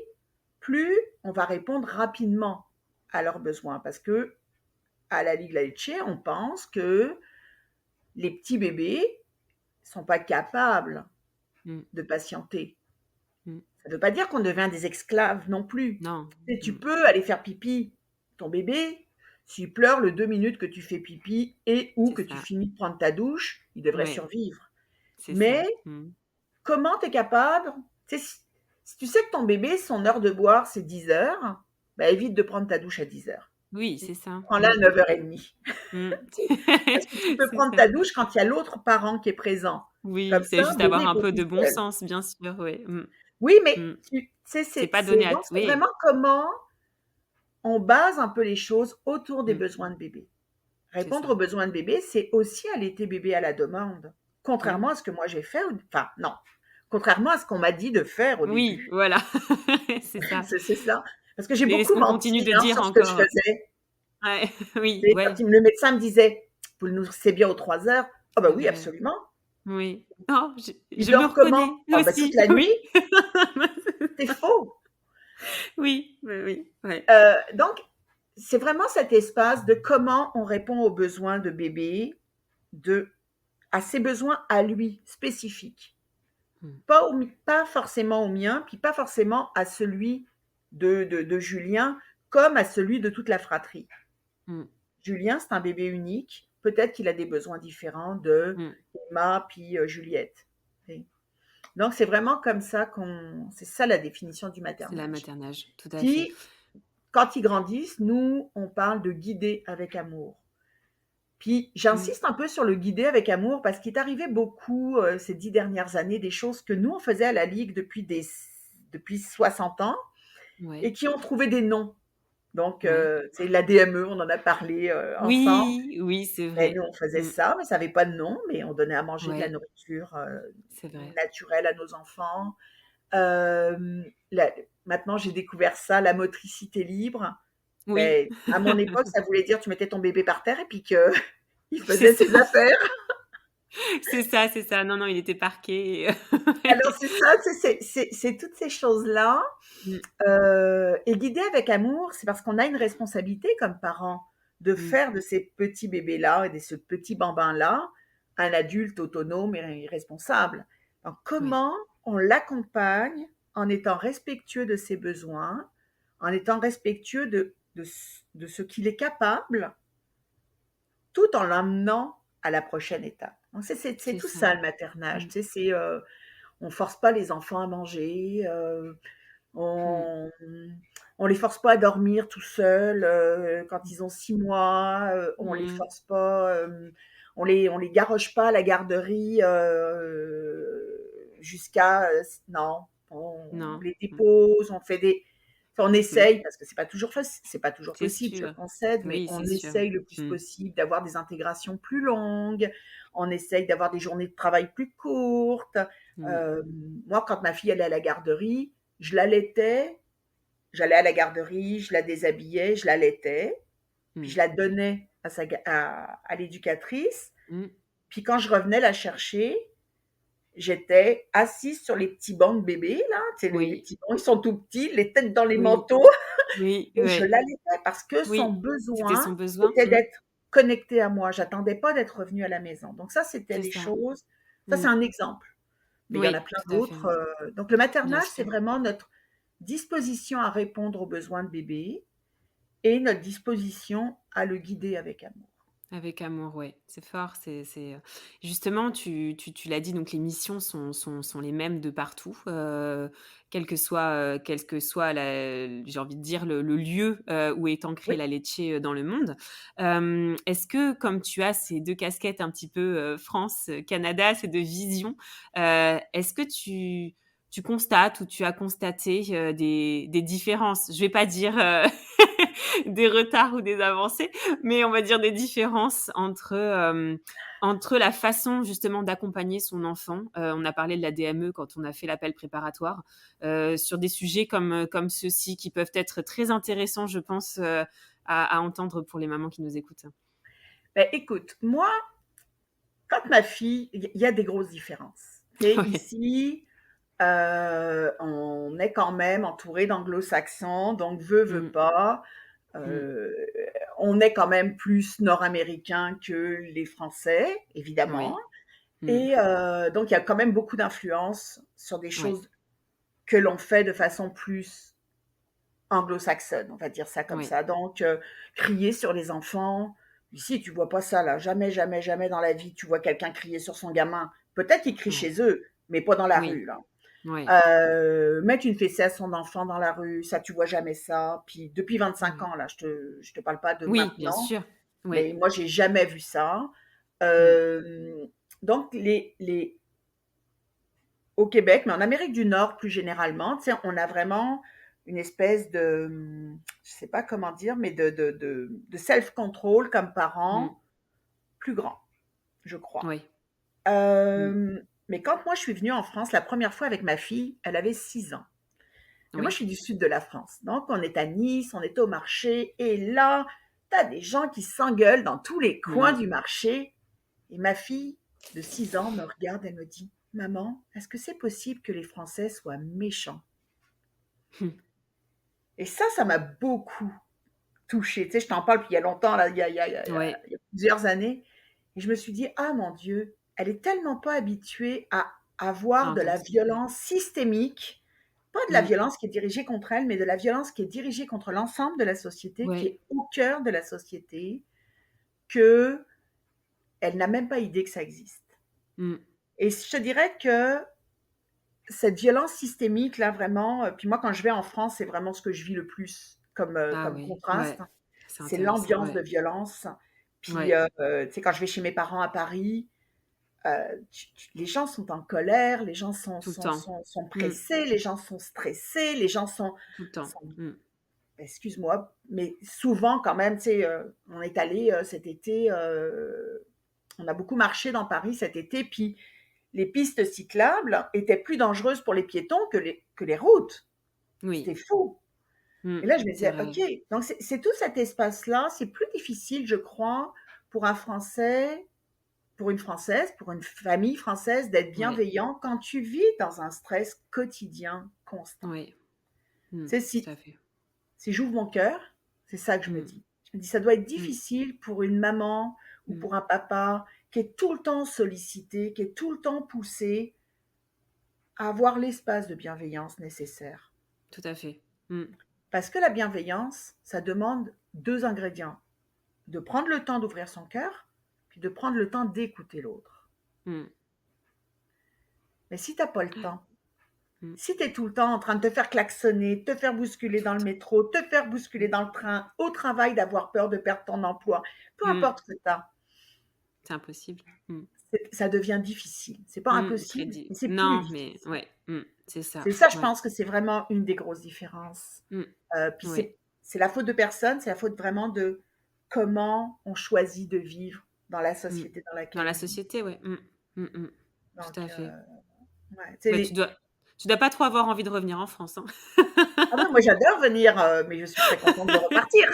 plus on va répondre rapidement à leurs besoins. Parce que à la Ligue Laitier, on pense que les petits bébés sont pas capables Mmh. de patienter. Mmh. Ça ne veut pas dire qu'on devient des esclaves non plus. Non. Tu Mmh. peux aller faire pipi, ton bébé, s'il pleure le 2 minutes que tu fais pipi et ou C'est que tu ça. finis de prendre ta douche, il devrait Ouais, survivre. c'est Mais ça. Mmh. comment tu es capable, si tu sais que ton bébé, son heure de boire, c'est 10 heures, bah, évite de prendre ta douche à 10h. Oui, c'est ça. Prends-la à 9h30. Mmh. Parce que tu peux C'est prendre ça. ta douche quand il y a l'autre parent qui est présent. Oui, Comme c'est ça, juste bébé avoir est un pas peu tout de bon seul. sens, bien sûr, oui. Oui, mais Mmh. tu sais, C'est pas donné à donc t c'est oui. vraiment comment on base un peu les choses autour des Mmh. besoins de bébé. C'est Répondre ça. aux besoins de bébé, c'est aussi allaiter bébé à la demande. Mmh. Contrairement à ce que moi j'ai fait, enfin non, contrairement à ce qu'on m'a dit de faire au Oui, début. voilà. C'est ça. C'est ça. Parce que j'ai Et ce beaucoup qu'on continue menti de dire sur ce que je encore. faisais. Ouais, oui, Et quand ouais, le médecin me disait, vous le nourrissez bien aux 3 heures, ah bah c'est oui, vrai. absolument. Oui. Oh, Il je me dort comment? reconnais Ah bah toute aussi, la nuit, oui. c'est faux. Oui, oui, oui, ouais. Donc, c'est vraiment cet espace de comment on répond aux besoins de bébé, à ses besoins à lui, spécifiques. Mmh. Pas forcément au mien, puis pas forcément à celui de Julien, comme à celui de toute la fratrie. Mmh. Julien, c'est un bébé unique. Peut-être qu'il a des besoins différents de Mmh. Emma puis Juliette. Donc, c'est vraiment comme ça c'est ça la définition du C'est la maternage. maternage, tout à fait. Puis, quand ils grandissent, nous, on parle de guider avec amour. Puis, Mmh. j'insiste un peu sur le guider avec amour parce qu'il est arrivé beaucoup ces 10 dernières années, des choses que nous, on faisait à la Ligue depuis 60 ans et Ouais. qui ont trouvé des noms. Donc, Ouais. c'est la DME, on en a parlé ensemble. Oui, oui, c'est Et nous, vrai. on faisait Mmh. ça, mais ça n'avait pas de nom, mais on donnait à manger de la Ouais, nourriture c'est vrai. naturelle à nos enfants. Euh, la- Maintenant, j'ai découvert ça, la motricité libre. Oui, Ben, à mon époque, ça voulait dire tu mettais ton bébé par terre et puis que il c'est faisait ça, ses affaires. c'est ça, c'est ça. Non, non, il était parqué. Alors c'est ça, c'est toutes ces choses-là. Mmh. Et guider avec amour, c'est parce qu'on a une responsabilité comme parents de Mmh. faire de ces petits bébés-là et de ce petit bambin-là un adulte autonome et responsable. Donc, Oui, comment on l'accompagne en étant respectueux de ses besoins, en étant respectueux de ce qu'il est capable, tout en l'amenant à la prochaine étape. Donc, c'est c'est tout ça. ça le maternage. Mmh. Tu sais, on force pas les enfants à manger, Mmh. on on les force pas à dormir tout seuls quand ils ont 6 mois, on les Mmh. force pas, on les garroche pas à la garderie jusqu'à non, on Non. les Mmh. dépose, on Mmh. essaye parce que c'est pas toujours C'est possible, je sûr. concède, mais Oui, on c'est sûr. essaye le plus Mmh. possible d'avoir des intégrations plus longues, on essaye d'avoir des journées de travail plus courtes. Mmh. Euh, Moi, quand ma fille allait à la garderie, je l'allaitais, j'allais à la garderie, je la déshabillais, je l'allaitais, puis Mmh. je la donnais à l'éducatrice. Mmh. Puis quand je revenais la chercher, j'étais assise sur les petits bancs de bébés, là. Tu sais, les Oui, petits bancs, ils sont tout petits, les têtes dans les oui, manteaux, oui, et je ouais, l'allaitais parce que son oui. C'était besoin, son besoin. c'était Mmh. d'être connecté à moi. J'attendais pas d'être revenue à la maison. Donc ça, c'était C'est les ça. choses. Ça, c'est Mmh. un exemple. Mais il y en a Oui, plein tout à fait. d'autres. Donc le Bien maternage, c'est sûr. vraiment notre disposition à répondre aux besoins de bébé et notre disposition à le guider avec amour. Avec amour, ouais, c'est fort, justement, tu l'as dit, donc les missions sont les mêmes de partout, quel que soit la j'ai envie de dire le lieu, où est ancrée Oui. la laitier, dans le monde. Est-ce que comme tu as ces 2 casquettes un petit peu, France, Canada, ces 2 visions, est-ce que tu constates ou tu as constaté, des différences? Je vais pas dire, des retards ou des avancées, mais on va dire des différences entre la façon justement d'accompagner son enfant. On a parlé de la DME quand on a fait l'appel préparatoire, sur des sujets comme ceux-ci qui peuvent être très intéressants, je pense, à entendre pour les mamans qui nous écoutent. Ben, écoute, moi, quand ma fille, il y a des grosses différences. Et Ouais. ici, on est quand même entouré d'anglo-saxons, donc veut Mmh. pas. Mmh. euh, on est quand même plus nord-américain que les Français, évidemment. Oui. Mmh. Et donc, il y a quand même beaucoup d'influence sur des Ouais. choses que l'on fait de façon plus anglo-saxonne, on va dire ça comme Ouais. ça. Donc, crier sur les enfants, ici, tu vois pas ça, là. Jamais, jamais dans la vie, tu vois quelqu'un crier sur son gamin. Peut-être qu'ils crient Ouais. chez eux, mais pas dans la Oui. rue, là. Ouais. Mettre une fessée à son enfant dans la rue, ça, tu vois jamais ça. Puis depuis 25 Ouais. ans, là, je te parle pas de Oui, bien maintenant, sûr. mais Ouais. moi, j'ai jamais vu ça. Mmh. Donc au Québec, mais en Amérique du Nord plus généralement, tu sais, on a vraiment une espèce de, je sais pas comment dire, mais de self-control comme Mmh. parents plus grand, je crois. Ouais. Mmh. Mais quand moi je suis venue en France la première fois avec ma fille, elle avait 6 ans. Et moi je Oui. suis du sud de la France. Donc on est à Nice, on est au marché, et là, tu as des gens qui s'engueulent dans tous les coins Mmh. du marché. Et ma fille de 6 ans me regarde, elle me dit: «Maman, est-ce que c'est possible que les Français soient méchants?» Mmh. Et ça m'a beaucoup touchée. Tu sais, je t'en parle, puis il y a longtemps, là, Ouais. il y a plusieurs années. Et je me suis dit: «Ah mon Dieu, elle est tellement pas habituée à avoir À de la entendre ça, ouais. violence systémique, pas de la Mmh. violence qui est dirigée contre elle, mais de la violence qui est dirigée contre l'ensemble de la société, qui Ouais. est au cœur de la société, qu'elle n'a même pas idée que ça existe.» Mmh. Et je te dirais que cette violence systémique là vraiment, puis moi quand je vais en France, c'est vraiment ce que je vis le plus Ah comme oui. contraste, Ouais. C'est c'est intéressant, l'ambiance de ouais. violence. Puis, Ouais. tu sais, quand je vais chez mes parents à Paris, les gens sont en colère, les gens Tout le temps. sont Mmh. pressés, les gens sont stressés, les gens Tout le temps. sont Mmh. excuse-moi, mais souvent quand même, tu sais, on est allé cet été, on a beaucoup marché dans Paris cet été, puis les pistes cyclables étaient plus dangereuses pour les piétons que les routes. C'était Oui. fou. Mmh. Et là, je me C'est disais, vrai. OK, donc c'est tout cet espace-là, c'est plus difficile, je crois, pour un Français, pour une Française, pour une famille française d'être Ouais. bienveillant quand tu vis dans un stress quotidien constant. Ouais. Mmh. Tu sais, Tout à fait. si j'ouvre mon cœur, c'est ça que je me Mmh. dis. Je me dis, ça doit être Mmh. difficile pour une maman ou Mmh. pour un papa qui est tout le temps sollicité, qui est tout le temps poussé à avoir l'espace de bienveillance nécessaire. Tout à fait. Mmh. Parce que la bienveillance, ça demande 2 ingrédients. De prendre le temps d'ouvrir son cœur, puis de prendre le temps d'écouter l'autre. Mmh. Mais si tu as pas le temps, Mmh. si tu es tout le temps en train de te faire klaxonner, te faire bousculer Tout dans le le temps. métro, te faire bousculer dans le train, au travail, d'avoir peur de perdre ton emploi, peu Mmh. importe ce que tu as, C'est impossible. Mmh. ça devient difficile. C'est pas Très impossible, mais c'est plus non, mais difficile. ouais. Mmh. C'est ça. C'est ça, je Ouais. pense que c'est vraiment une des grosses différences. Mmh. Puis Ouais. c'est la faute de personne, c'est la faute vraiment de comment on choisit de vivre dans la Mmh. société dans Dans laquelle la on vit. société, ouais. Mmh. Mmh mh. Tout Donc, à fait. ouais, tu sais, Bah, tu dois pas trop avoir envie de revenir en France, hein? ah non, moi j'adore venir, mais je suis très contente de repartir.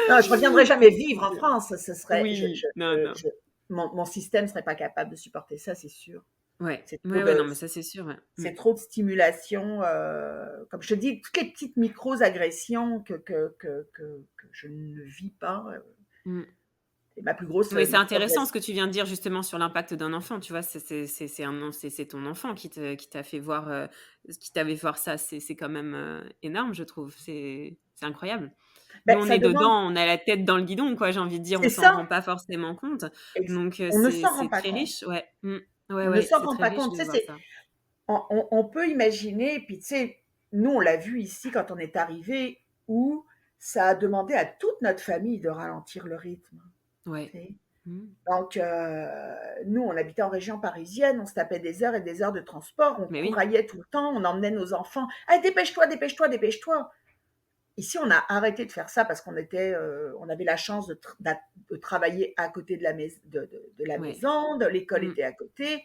Non, je reviendrai jamais vivre en France. Ce serait, Oui, non, non. mon système serait pas capable de supporter ça, c'est sûr. Ouais. C'est trop Ouais, ouais, de, non, mais ça, c'est sûr, ouais. Mmh. c'est trop de stimulation. Comme je te dis, toutes les petites micro-agressions que je ne vis pas. Mmh. Et ma plus grosse Mais c'est intéressant ce micro-agression. que tu viens de dire justement sur l'impact d'un enfant, tu vois? C'est ton enfant qui t'a fait voir, qui t'avait voir ça. C'est quand même, énorme, je trouve. C'est incroyable. Nous, Ben, on ça est demande, dedans, on a la tête dans le guidon, quoi, j'ai envie de dire, on c'est s'en ça. rend pas forcément compte. Donc, On ne s'en rend c'est pas très compte. riche, ouais. Mmh. Ouais, On ne ouais, s'en c'est rend très pas riche compte. de Tu sais, voir ça. on peut imaginer, puis tu sais, nous, on l'a vu ici quand on est arrivé, où ça a demandé à toute notre famille de ralentir le rythme. Ouais. Tu sais. Mmh. Donc, nous, on habitait en région parisienne, on se tapait des heures et des heures de transport, on Mais oui. couraillait tout le temps, on emmenait nos enfants. Allez, dépêche-toi, dépêche-toi, dépêche-toi. Ici, on a arrêté de faire ça parce on avait la chance de travailler à côté de de la Ouais. maison, de l'école Mmh. était à côté,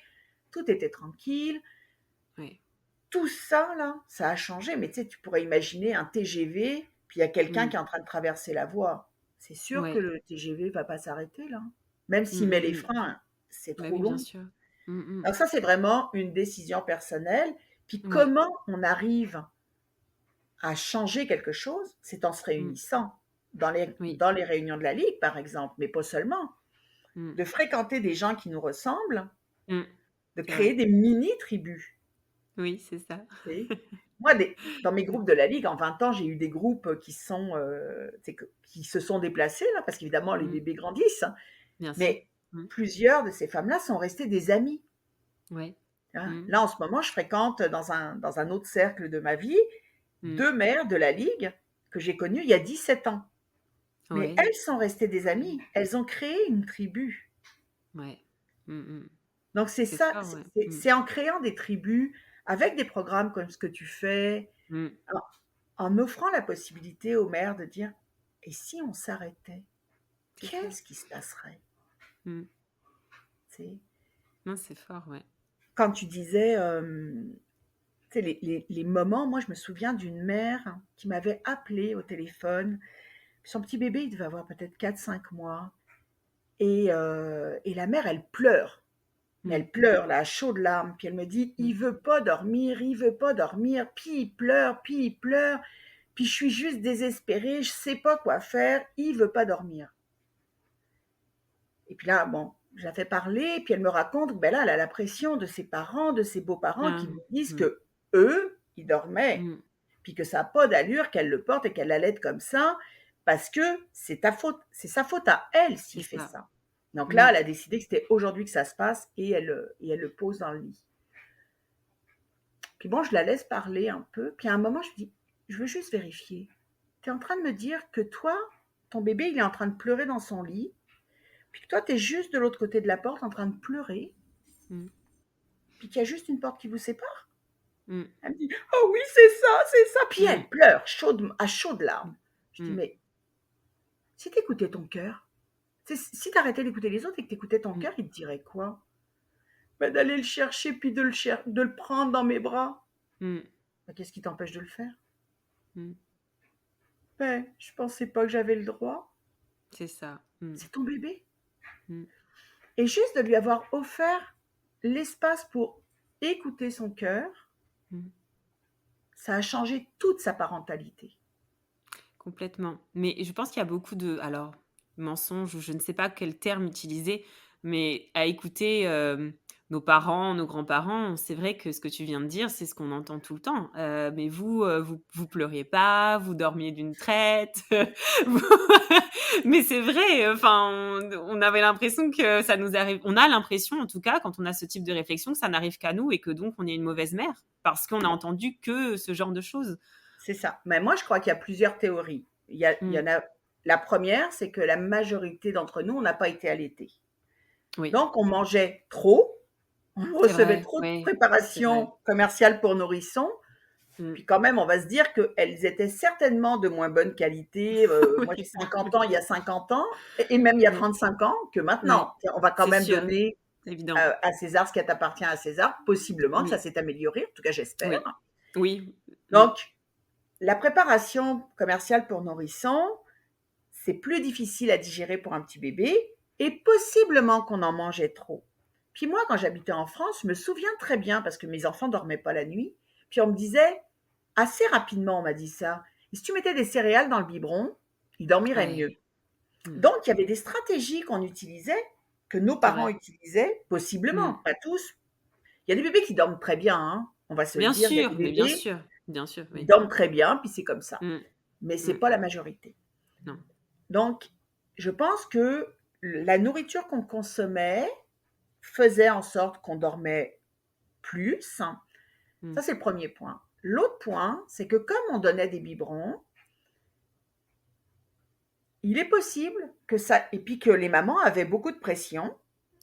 tout était tranquille. Ouais. Tout ça, là, ça a changé. Mais tu sais, tu pourrais imaginer un TGV, puis il y a quelqu'un Mmh. qui est en train de traverser la voie. C'est sûr que Ouais. le TGV va pas s'arrêter, là. Même Mmh, s'il met les mmh mh. freins, c'est Bah trop oui, bien long. sûr. Mmh mh. Alors ça, c'est vraiment une décision personnelle. Puis Ouais. comment on arrive à changer quelque chose? C'est en se Mmh. réunissant Oui. dans les réunions de la Ligue, par exemple, mais pas seulement. Mmh. De fréquenter des gens qui nous ressemblent, Mmh. de C'est créer vrai. des mini-tribus. Oui, c'est ça. Tu sais? Moi, dans mes groupes de la Ligue, en 20 ans, j'ai eu des groupes qui se sont déplacés, là, parce qu'évidemment, les Mmh. bébés grandissent, hein, Bien sûr. mais Mmh. plusieurs de ces femmes-là sont restées des amies. Ouais. Hein. Mmh. Là, en ce moment, je fréquente dans un autre cercle de ma vie Mmh. 2 mères de la Ligue que j'ai connues il y a 17 ans. Mais Ouais. elles sont restées des amies. Elles ont créé une tribu. Ouais. Mmh mh. Donc c'est C'est ça, fort, ouais. Mmh. c'est en créant des tribus avec des programmes comme ce que tu fais, Mmh. en en offrant la possibilité aux mères de dire: «Et si on s'arrêtait? C'est ça. Qu'est-ce qui se passerait?» Mmh. Tu sais? Non, c'est fort, ouais. Quand tu disais, tu sais les moments, moi je me souviens d'une mère qui m'avait appelée au téléphone. Son petit bébé, il devait avoir peut-être 4 5 mois et la mère, elle pleure. Mais Mmh. elle pleure là, à chaudes larmes, puis elle me dit: Mmh. «Il veut pas dormir, il veut pas dormir, puis il pleure, puis je suis juste désespérée, je sais pas quoi faire, il veut pas dormir». Et puis là, bon, je la fais parler, puis elle me raconte que, ben là, elle a la pression de ses parents, de ses beaux-parents Ah. qui lui disent Mmh. que eux, ils dormaient, Mmh. puis que ça a pas d'allure qu'elle le porte et qu'elle l'allaite comme ça, parce que c'est sa faute à elle C'est s'il fait ça. ça. Donc là, Mmh. elle a décidé que c'était aujourd'hui que ça se passe et elle le pose dans le lit. Puis bon, je la laisse parler un peu. Puis à un moment, je dis, je veux juste vérifier. Tu es en train de me dire que toi, ton bébé, il est en train de pleurer dans son lit, puis que toi, tu es juste de l'autre côté de la porte en train de pleurer, Mmh. puis qu'il y a juste une porte qui vous sépare. Mmh. Elle me dit, oh oui, c'est ça, c'est ça. Puis Mmh. elle pleure, à chaudes Mmh. larmes. Je dis, Mmh. mais si tu écoutais ton cœur, si tu arrêtais d'écouter les autres et que tu écoutais ton Mmh. cœur, il te dirait quoi? Ben, d'aller le chercher, puis de le prendre dans mes bras. Mmh. Ben, qu'est-ce qui t'empêche de le faire? Mmh. Ben, je pensais pas que j'avais le droit. C'est ça. Mmh. C'est ton bébé. Mmh. Et juste de lui avoir offert l'espace pour écouter son cœur, Mmh. ça a changé toute sa parentalité. Complètement. Mais je pense qu'il y a beaucoup de alors, mensonges ou je ne sais pas quel terme utiliser, mais à écouter, nos parents, nos grands-parents, c'est vrai que ce que tu viens de dire, c'est ce qu'on entend tout le temps. Mais vous, vous pleuriez pas, vous dormiez d'une traite, vous mais c'est vrai, enfin, on avait l'impression que ça nous arrive on a l'impression en tout cas, quand on a ce type de réflexion, que ça n'arrive qu'à nous et que donc on est une mauvaise mère, parce qu'on a entendu que ce genre de choses. C'est ça. Mais moi, je crois qu'il y a plusieurs théories. Il y Mmh. en a. La première, c'est que la majorité d'entre nous, on n'a pas été allaités. Oui. Donc, on mangeait trop, on C'est recevait vrai, trop de oui, c'est vrai. préparations commerciales pour nourrissons. Mmh. Puis quand même, on va se dire qu'elles étaient certainement de moins bonne qualité. Moi, j'ai Oui, 50 ans, il y a 50 ans, et même il y a mmh, 35 ans, que mmh, maintenant. On va quand c'est même sûr, donner c'est évident. à César ce qui appartient à César. Possiblement que ça Oui, s'est amélioré, en tout cas j'espère. oui, oui, mmh, Donc, la préparation commerciale pour nourrissons, c'est plus difficile à digérer pour un petit bébé et possiblement qu'on en mangeait trop. Puis moi, quand j'habitais en France, je me souviens très bien parce que mes enfants dormaient pas la nuit. Puis on me disait, assez rapidement, on m'a dit ça. Et si tu mettais des céréales dans le biberon, ils dormiraient mieux. ouais, mmh, Donc, il y avait des stratégies qu'on utilisait, que nos c'est parents vrai. utilisaient, Mmh. possiblement, pas tous. Il y a des bébés qui dorment très bien, hein, on va se le Bien dire. Il y a des sûr, mais bébés, bien sûr, ils oui. dorment très bien, puis c'est comme ça. Mmh, Mais c'est mmh, pas la majorité. non. Donc, je pense que la nourriture qu'on consommait faisait en sorte qu'on dormait plus. Ça, Mmh, c'est le premier point. L'autre point, c'est que comme on donnait des biberons, il est possible que ça, et puis que les mamans avaient beaucoup de pression,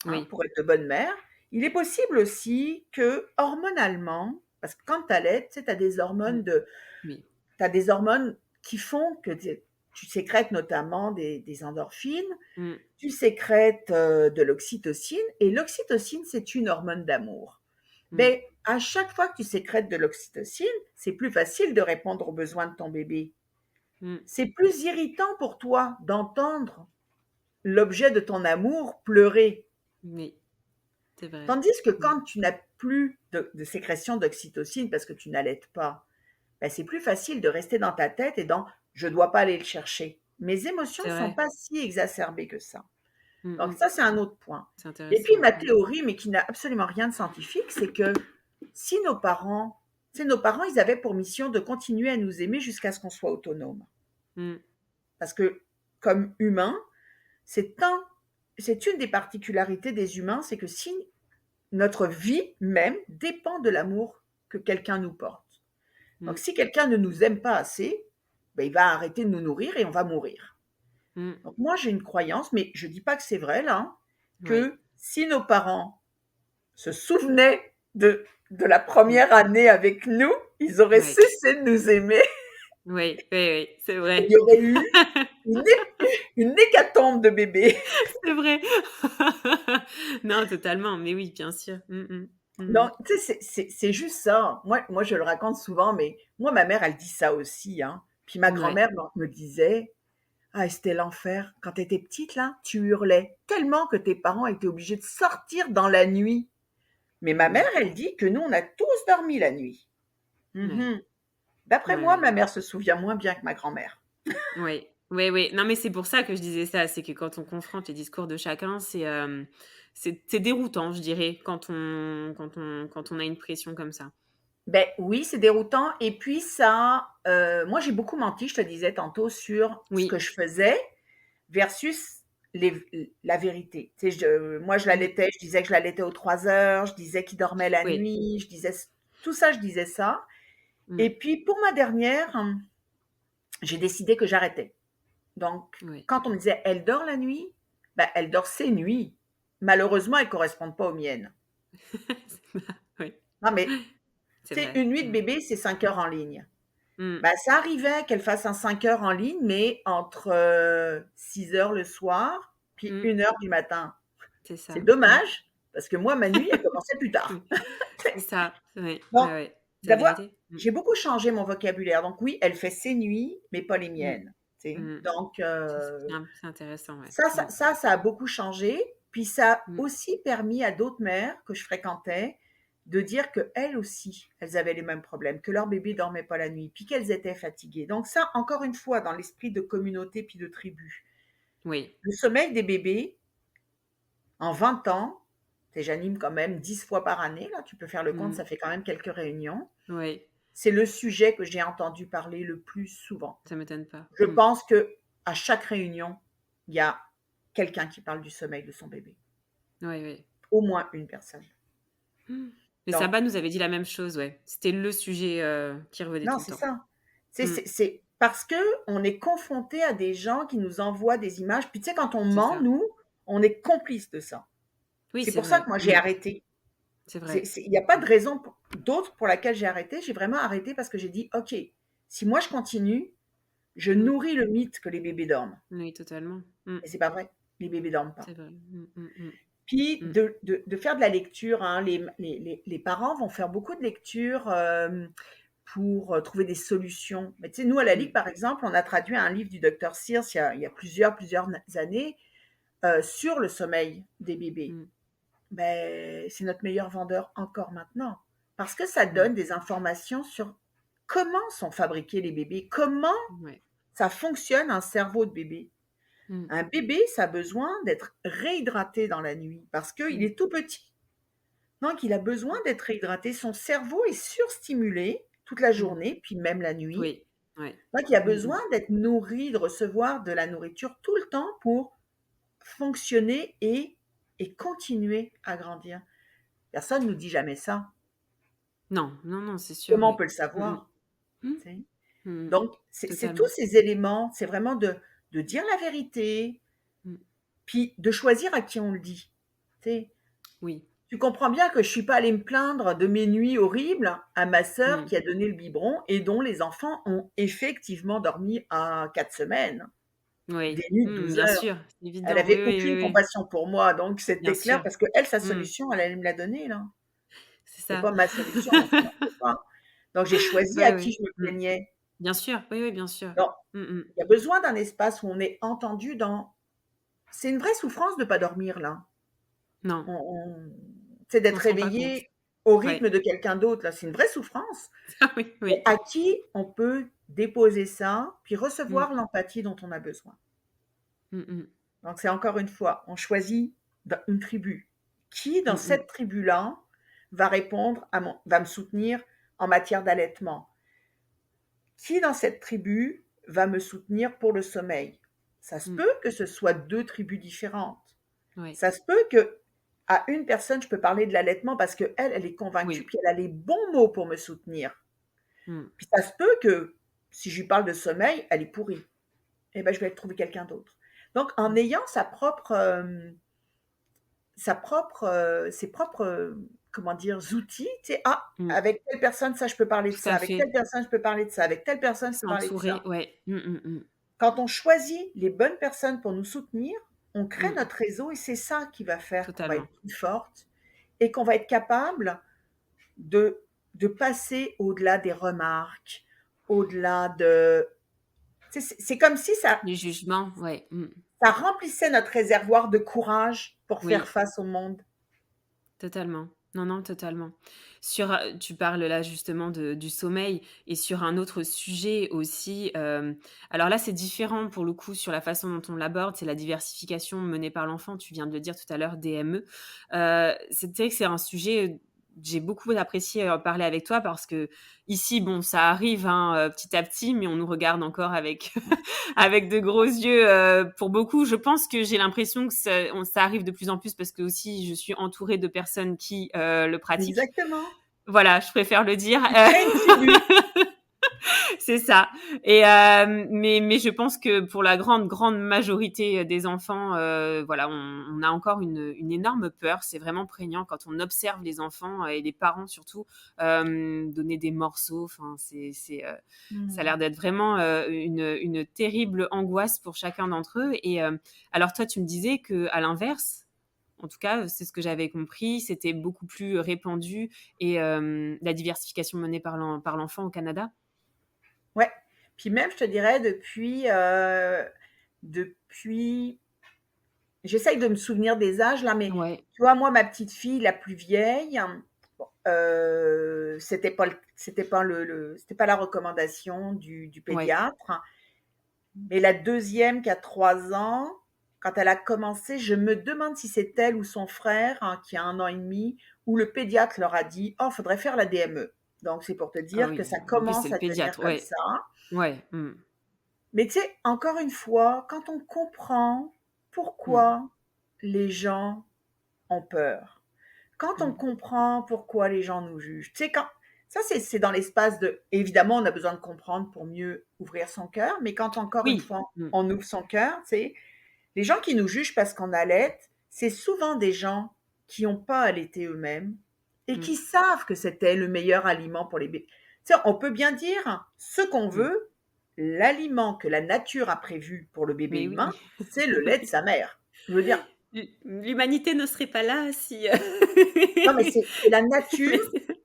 hein, oui, pour être de bonnes mères, il est possible aussi que hormonalement, parce que quand tu allaites, tu sais, mmh, oui, as des hormones qui font que tu sécrètes notamment des endorphines, mmh, tu sécrètes de l'oxytocine, et l'oxytocine, c'est une hormone d'amour. mmh, Mais à chaque fois que tu sécrètes de l'oxytocine, c'est plus facile de répondre aux besoins de ton bébé. mmh, C'est plus irritant pour toi d'entendre l'objet de ton amour pleurer. oui, c'est vrai. Tandis que Mmh, quand tu n'as plus de sécrétion d'oxytocine parce que tu n'allaites pas, ben c'est plus facile de rester dans ta tête et dans je ne dois pas aller le chercher. Mes émotions c'est ne sont vrai. pas si exacerbées que ça. Mmh Donc mh, ça, c'est un autre point. c'est Et puis intéressant. ma Mmh, théorie, mais qui n'a absolument rien de scientifique, c'est que si nos parents, ils avaient pour mission de continuer à nous aimer jusqu'à ce qu'on soit autonome. mmh, Parce que comme humain, c'est un, c'est une des particularités des humains, c'est que si notre vie même dépend de l'amour que quelqu'un nous porte. Donc, Mmh. si quelqu'un ne nous aime pas assez, ben, il va arrêter de nous nourrir et on va mourir. Mmh. Donc, moi, j'ai une croyance, mais je ne dis pas que c'est vrai, là, Oui. que si nos parents se souvenaient de la première année avec nous, ils auraient Oui. cessé de nous aimer. Oui, oui, oui, c'est Il vrai. y aurait eu une, une hécatombe de bébés. C'est vrai. Non, totalement, mais oui, bien sûr. Mmh mh. Mmh mh. Non, tu sais, c'est juste ça. Moi, je le raconte souvent, mais moi, ma mère, elle dit ça aussi, hein. Puis ma Mouais. grand-mère me disait: «Ah, c'était l'enfer. Quand tu étais petite, là, tu hurlais tellement que tes parents étaient obligés de sortir dans la nuit». Mais ma Mmh. mère, elle dit que nous, on a tous dormi la nuit. Ouais. Mmh. D'après Ouais, moi, ouais. ma mère se souvient moins bien que ma grand-mère. Oui. Oui, oui. Non, mais c'est pour ça que je disais ça, c'est que quand on confronte les discours de chacun, c'est déroutant, je dirais, quand on a une pression comme ça. Ben oui, c'est déroutant et puis ça, moi, j'ai beaucoup menti, je te disais tantôt, sur ce que Oui. je faisais versus la vérité. Tu sais, moi, je Mmh. l'allaitais, je disais que je l'allaitais aux 3 heures, je disais qu'il dormait la Oui. nuit, je disais tout ça, je disais ça Mmh. et puis pour ma dernière, j'ai décidé que j'arrêtais. Donc Oui. quand on me disait: «Elle dort la nuit», bah, elle dort ses nuits. Malheureusement, elles correspondent pas aux miennes. C'est ça, oui. Non mais C'est tu sais, vrai. une nuit de Mmh. bébé, c'est 5 heures en ligne. Mmh. Bah, ça arrivait qu'elle fasse un 5 heures en ligne, mais entre, 6 heures le soir, puis Mmh. 1 heure du matin. C'est C'est ça. Mmh. dommage, parce que moi, ma nuit, elle commençait plus tard. Oui. C'est ça. Oui. Donc, Ouais, ouais. C'est la d'avoir vérité. Mmh. j'ai beaucoup changé mon vocabulaire. Donc oui, elle fait ses nuits, mais pas les Mmh. miennes, tu sais? Mmh. Donc, Ça, c'est bien, c'est intéressant, ouais. ça Mmh. ça ça ça a beaucoup changé. Puis ça a Mmh. aussi permis à d'autres mères que je fréquentais de dire qu'elles aussi, elles avaient les mêmes problèmes, que leur bébé dormait pas la nuit, puis qu'elles étaient fatiguées. Donc ça, encore une fois, dans l'esprit de communauté puis de tribu. Oui. Le sommeil des bébés, en 20 ans, tu sais, j'anime quand même 10 fois par année, là, tu peux faire le compte, Mmh. ça fait quand même quelques réunions. Oui. C'est le sujet que j'ai entendu parler le plus souvent. Ça m'étonne pas. Je Mmh. pense que à chaque réunion, il y a quelqu'un qui parle du sommeil de son bébé. Oui, oui. Au moins une personne. Mmh. Mais Donc Saba nous avait dit la même chose, ouais. C'était le sujet, qui revenait non, tout le c'est temps. ça. Mmh. C'est parce qu'on est confronté à des gens qui nous envoient des images. Puis tu sais, quand on C'est ment, ça. nous, on est complice de ça. Oui, C'est c'est pour ça que vrai. moi j'ai Mmh. arrêté. C'est vrai. Il n'y a pas Mmh. de raison d'autre pour laquelle j'ai arrêté. J'ai vraiment arrêté parce que j'ai dit, OK, si moi je continue, je Mmh. nourris le mythe que les bébés dorment. Oui, totalement. Mmh. Et c'est pas vrai. Les bébés dorment pas. C'est vrai. Mmh, mmh, mmh. Puis Mmh. de faire de la lecture, hein, les parents vont faire beaucoup de lecture pour trouver des solutions. Mais tu sais, nous, à la Mmh. Ligue, par exemple, on a traduit un livre du docteur Sears il y a plusieurs années sur le sommeil des bébés. Mmh. Ben, c'est notre meilleur vendeur encore maintenant. Parce que ça Ouais. donne des informations sur comment sont fabriqués les bébés, comment Ouais. ça fonctionne un cerveau de bébé. Mmh. Un bébé, ça a besoin d'être réhydraté dans la nuit parce qu'il Mmh. est tout petit. Donc, il a besoin d'être réhydraté. Son cerveau est surstimulé toute la Mmh. journée, puis même la nuit. Oui. Ouais. Donc, il a Mmh mh. besoin d'être nourri, de recevoir de la nourriture tout le temps pour fonctionner et continuer à grandir. Personne ne nous dit jamais ça. Non, non, non, c'est sûr, Comment on oui. peut le Mmh mh. savoir? Mmh. Tu sais? Mmh mh. Donc, c'est tous Totalement. ces éléments, c'est vraiment de dire la vérité, Mmh. puis de choisir à qui on le dit. Tu sais? Oui. Tu comprends bien que je suis pas allée me plaindre de mes nuits horribles à ma sœur Mmh. qui a donné le biberon et dont les enfants ont effectivement dormi à 4 semaines, Oui. des nuits de Mmh, 12 bien heures. sûr, c'est Elle évident. Oui, avait oui, oui, aucune oui. compassion pour moi, donc Bien c'était clair sûr. parce qu'elle, sa Mmh. solution, elle allait me la donner, là. C'est C'était ça. pas ma solution, donc ça marchait pas. Donc j'ai choisi Ouais, à qui oui. je me Mmh. plaignais. Bien sûr. Oui, oui, bien sûr. Donc, Mmh mh. il y a besoin d'un espace où on est entendu dans c'est une vraie souffrance de pas dormir, là. Non, On c'est on d'être se rend pas compte. réveillé au rythme Ouais. de quelqu'un d'autre, là, c'est une vraie souffrance. Ah oui, Et oui. à qui on peut déposer ça, puis Mmh. recevoir l'empathie dont on a besoin. Mmh mh. Donc c'est encore une fois, on choisit une tribu. Qui dans Mmh mh. cette tribu-là va répondre va me soutenir en matière d'allaitement? Qui dans cette tribu va me soutenir pour le sommeil? Ça se Mmh. peut que ce soit 2 tribus différentes. Ouais. Ça se peut que à une personne, je peux parler de l'allaitement parce qu'elle, elle est convaincue, Oui. puis elle a les bons mots pour me soutenir. Mmh. Puis ça se peut que si je lui parle de sommeil, elle est pourrie. Eh ben, je vais trouver quelqu'un d'autre. Donc, en Mmh. ayant ses propres, comment dire, outils, tu sais, ah, Mmh. avec telle personne, ça, je peux parler de Tout ça, à avec telle fait. personne, je peux parler de ça, avec telle personne, je peux parler de S'entourer, ça. ouais. Mmh, mmh, mmh. Quand on choisit les bonnes personnes pour nous soutenir, on crée Mmh. notre réseau et c'est ça qui va faire qu'on va Totalement. être plus forte et qu'on va être capable de, de passer au-delà des remarques, au-delà de... C'est comme si Les jugements, ouais. Mmh. ça remplissait notre réservoir de courage pour faire Oui. face au monde. Totalement. Non, non, totalement. Tu parles là justement du sommeil et sur un autre sujet aussi, alors là, c'est différent pour le coup sur la façon dont on l'aborde, c'est la diversification menée par l'enfant. Tu viens de le dire tout à l'heure, DME. C'est vrai que c'est un sujet, j'ai beaucoup apprécié, parler avec toi parce que ici, bon, ça arrive, hein, petit à petit, mais on nous regarde encore avec avec de gros yeux, pour beaucoup. Je pense que j'ai l'impression que ça arrive de plus en plus parce que aussi je suis entourée de personnes qui le pratiquent. Exactement. Voilà, je préfère le dire. Tu crées une tribu. C'est ça. Mais je pense que pour la grande majorité des enfants, voilà, on a encore une énorme peur. C'est vraiment prégnant quand on observe les enfants et les parents surtout donner des morceaux. Enfin, ça a Mmh. l'air d'être vraiment une terrible angoisse pour chacun d'entre eux. Et alors toi, tu me disais que à l'inverse. En tout cas, c'est ce que j'avais compris. C'était beaucoup plus répandu et la diversification menée par l'enfant au Canada. Ouais. Puis même, je te dirais, depuis, j'essaye de me souvenir des âges là, mais Ouais, tu vois, moi, ma petite fille, la plus vieille, bon, c'était pas la recommandation du ouais. pédiatre. Mais la deuxième qui a 3 ans, quand elle a commencé, je me demande si c'est elle ou son frère, hein, qui a 1 an et demi, où le pédiatre leur a dit: «Oh, faudrait faire la DME». Donc c'est pour te Ah dire que oui, ça en plus, c'est commence le à devenir pédiatre, comme ouais, ça. ouais, Mais tu sais, encore une fois, quand on comprend mmh, pourquoi les gens ont peur, quand on mmh. comprend pourquoi les gens nous jugent, tu sais, quand ça, c'est dans l'espace de évidemment, on a besoin de comprendre pour mieux ouvrir son cœur, mais quand encore une Oui, fois, mmh, on ouvre son cœur, tu sais, les gens qui nous jugent parce qu'on allait, c'est souvent des gens qui n'ont pas allaité eux-mêmes et mmh, qui savent que c'était le meilleur aliment pour les bébés. Tu sais, on peut bien dire ce qu'on mmh. veut, l'aliment que la nature a prévu pour le bébé Mais humain, oui. c'est le lait de sa mère. Je veux dire, L'humanité ne serait pas là si, non, mais c'est la nature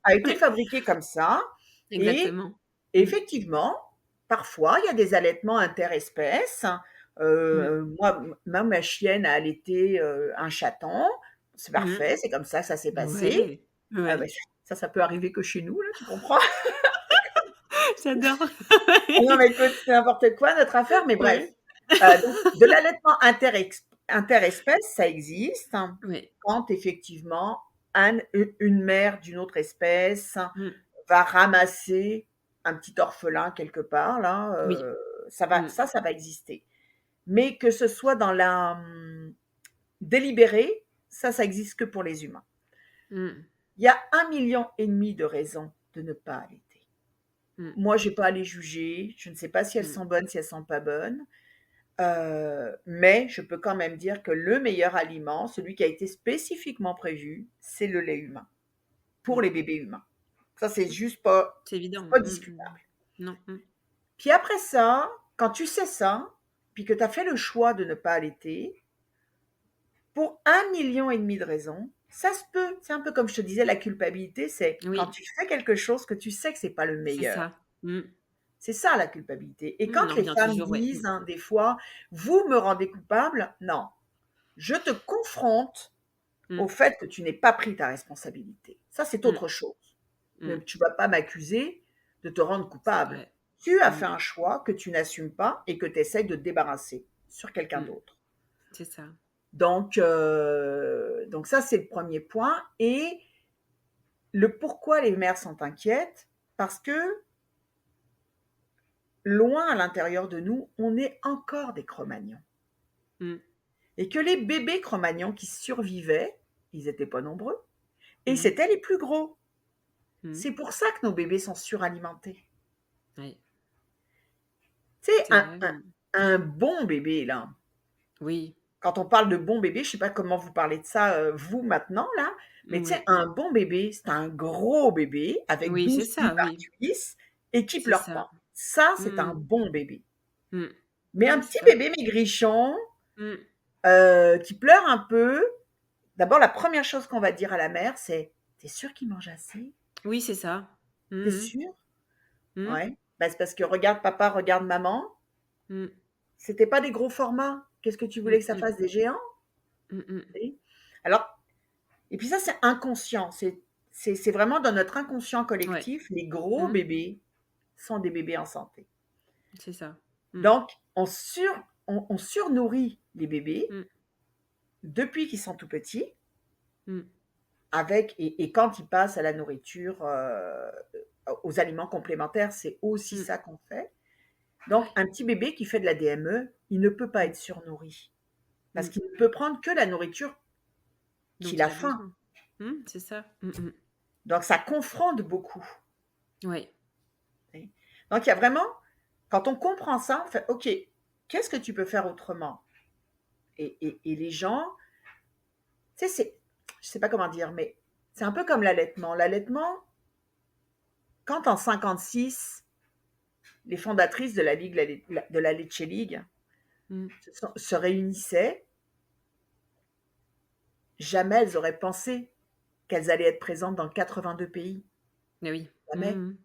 a été fabriquée comme ça et Exactement. Mmh, effectivement, parfois, il y a des allaitements interespèces. mmh, Moi, ma chienne a allaité, un chaton. C'est mmh. parfait, c'est comme ça que ça s'est passé. Ouais, Ah bah, ouais, ça peut arriver que chez nous, là, tu comprends? j'adore. Ah non, mais écoute, c'est n'importe quoi notre affaire, mais bref. Ouais, Donc de l'allaitement interespèces, ça existe, hein, ouais, quand effectivement une mère d'une autre espèce mmh, va ramasser un petit orphelin quelque part là, oui, mmh, ça va exister. Mais que ce soit dans la, délibéré, ça existe que pour les humains. mmh, Il y a 1,5 million de raisons de ne pas allaiter. mmh, Moi, j'ai pas à les juger, je ne sais pas si elles mmh, sont bonnes, si elles sont pas bonnes, mais je peux quand même dire que le meilleur aliment, celui qui a été spécifiquement prévu, c'est le lait humain, pour mmh. les bébés humains. Ça, C'est évident. c'est pas Mmh, mmh. discutable. Non, mmh, Puis après ça, quand tu sais ça, puis que tu as fait le choix de ne pas allaiter, pour 1,5 million de raisons, ça se peut. C'est un peu comme je te disais, la culpabilité, c'est quand oui, tu fais quelque chose que tu sais que c'est pas le c'est meilleur. ça. Mmh, C'est ça la culpabilité. Et on quand en les revient femmes toujours, ouais, disent, hein, des fois, vous me rendez coupable, non. Je te confronte mmh, au fait que tu n'aies pas pris ta responsabilité. Ça, c'est mmh, autre chose. mmh, Mais tu vas pas m'accuser de te rendre c'est coupable. vrai. Tu as Mmh, fait un choix que tu n'assumes pas et que tu essayes de te débarrasser sur quelqu'un mmh, d'autre. c'est ça. Donc ça, c'est le premier point. Et le pourquoi les mères sont inquiètes, parce que loin à l'intérieur de nous, on est encore des Cro-Magnons. Mmh, Et que les bébés Cro-Magnons qui survivaient, ils n'étaient pas nombreux et Mmh. c'était les plus gros. Mmh. C'est pour ça que nos bébés sont suralimentés. Ouais, Tu sais, c'est vrai. un bon bébé, là, Oui, quand on parle de bon bébé, je sais pas comment vous parlez de ça, vous, maintenant, là, mais tu sais, oui. un bon bébé, c'est un gros bébé avec Oui, c'est 12 plis ça, par oui, cuisse et qui c'est pleure ça. pas. Ça, c'est un Mmh. bon bébé. Mmh. Mais un Ouais, petit c'est vrai. bébé maigrichon, Mmh. qui pleure un peu, d'abord, la première chose qu'on va dire à la mère, c'est: «Tu es sûre qu'il mange assez? Oui, c'est ça. Tu es Mmh mh. sûre?» Mmh. Ouais, bah, c'est parce que regarde papa, regarde maman, Mmh. c'était pas des gros formats. Qu'est-ce que tu voulais Mmh que ça mh. fasse, des géants? Mmh mh. Oui. Alors, et puis ça, c'est inconscient, c'est vraiment dans notre inconscient Ouais. collectif, les gros Mmh. bébés sont des bébés en santé. C'est ça. Mmh. Donc on surnourrit les bébés Mmh. depuis qu'ils sont tout petits Mmh. avec et quand ils passent à la nourriture, aux aliments complémentaires, c'est aussi Mmh. ça qu'on fait. Donc Ouais. un petit bébé qui fait de la DME, il ne peut pas Mmh. être surnourri parce Mmh. qu'il ne peut prendre que la nourriture Dont qu'il il a a faim. besoin. Mmh, c'est ça. Mmh mh. Donc ça confronte beaucoup. Ouais. Oui. Donc il y a vraiment, quand on comprend ça, on fait: «OK, qu'est-ce que tu peux faire autrement?» Et les gens, tu sais, c'est, je sais pas comment dire, mais c'est un peu comme l'allaitement. L'allaitement, quand en 56, les fondatrices de la Ligue de la Leche League Mmh. se réunissaient, jamais elles auraient pensé qu'elles allaient être présentes dans 82 pays. Mais oui. Mmh Jamais. mh.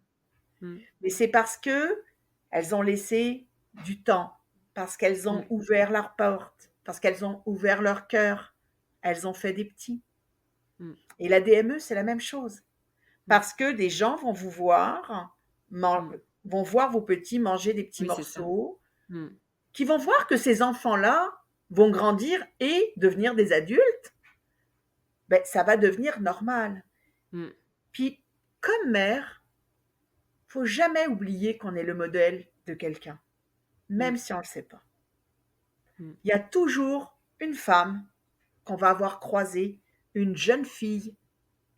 Mmh. Mais c'est parce que elles ont laissé du temps, parce qu'elles ont Mmh. ouvert leurs portes, parce qu'elles ont ouvert leur cœur. Elles ont fait des petits. Mmh. Et la DME, c'est la même chose. Mmh. Parce que des gens vont vous voir, Mmh. vont voir vos petits manger des petits Oui, c'est ça. morceaux, Mmh. qui vont voir que ces enfants-là vont grandir et devenir des adultes, ben, ça va devenir normal. Mmh. Puis, comme mère, faut jamais oublier qu'on est le modèle de quelqu'un, Mmh. même si on ne le sait pas. Mmh. Il y a toujours une femme qu'on va avoir croisée, une jeune fille,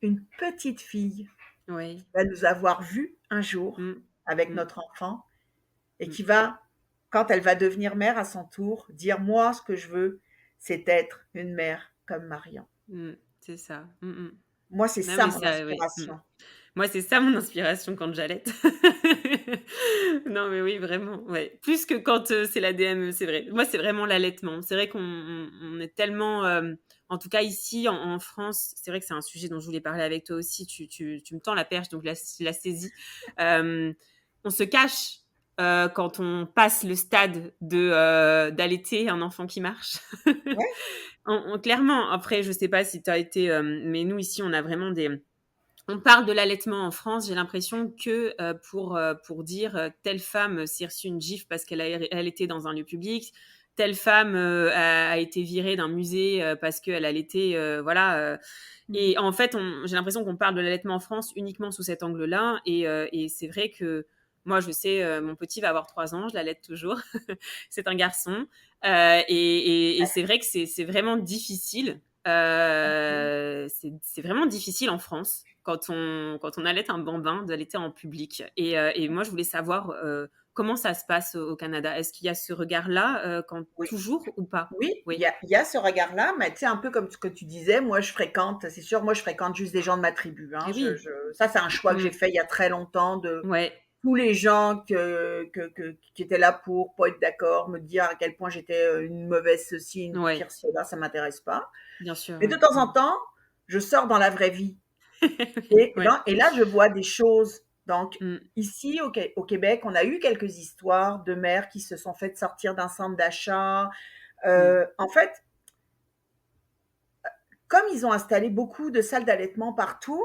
une petite fille, Ouais. qui va nous avoir vus un jour Mmh. avec Mmh. notre enfant et Mmh. qui va, quand elle va devenir mère à son tour, dire: «Moi, ce que je veux, c'est être une mère comme Marion». Mmh. C'est ça. Mmh mh. Moi, c'est Non, ça mais mon ça, oui. Mmh. inspiration. Moi, c'est ça mon inspiration quand j'allaite. Non, mais oui, vraiment, ouais. Plus que quand, c'est la DME, c'est vrai. Moi, c'est vraiment l'allaitement. C'est vrai qu'on est tellement, en tout cas ici en France, c'est vrai que c'est un sujet dont je voulais parler avec toi aussi. Tu me tends la perche, donc la saisis. On se cache, quand on passe le stade d'allaiter un enfant qui marche. Ouais, On clairement, après, je sais pas si tu as été, mais nous ici, on a vraiment des on parle de l'allaitement en France, j'ai l'impression que, pour dire, telle femme s'est reçue une gifle parce qu'elle a allaité dans un lieu public, telle femme, a été virée d'un musée, parce qu'elle allaitait, voilà, mmh, et en fait, j'ai l'impression qu'on parle de l'allaitement en France uniquement sous cet angle-là et c'est vrai que moi, je sais, mon petit va avoir 3 ans, je l'allaite toujours. C'est un garçon, et c'est vrai que c'est vraiment difficile. C'est vraiment difficile en France quand on allaite un bambin d'allaiter en public et moi je voulais savoir, comment ça se passe au Canada? Est-ce qu'il y a ce regard-là, quand oui. toujours ou pas? Oui, Oui. il y a ce regard-là, mais tu sais, un peu comme ce que tu disais, moi je fréquente, c'est sûr, moi je fréquente juste des gens de ma tribu, hein. Eh oui. Ça, c'est un choix que Mmh. j'ai fait il y a très longtemps, de Ouais, tous les gens qui étaient là pour pas être d'accord, me dire à quel point j'étais une mauvaise ceci, une ouais, pire cela, ça m'intéresse pas. bien sûr, Mais de ouais. temps en Mmh. temps, je sors dans la vraie vie. Oui, ouais. Et là, je vois des choses. Donc, Mmh. ici, au Québec, on a eu quelques histoires de mères qui se sont faites sortir d'un centre d'achat. Mmh. En fait, comme ils ont installé beaucoup de salles d'allaitement partout,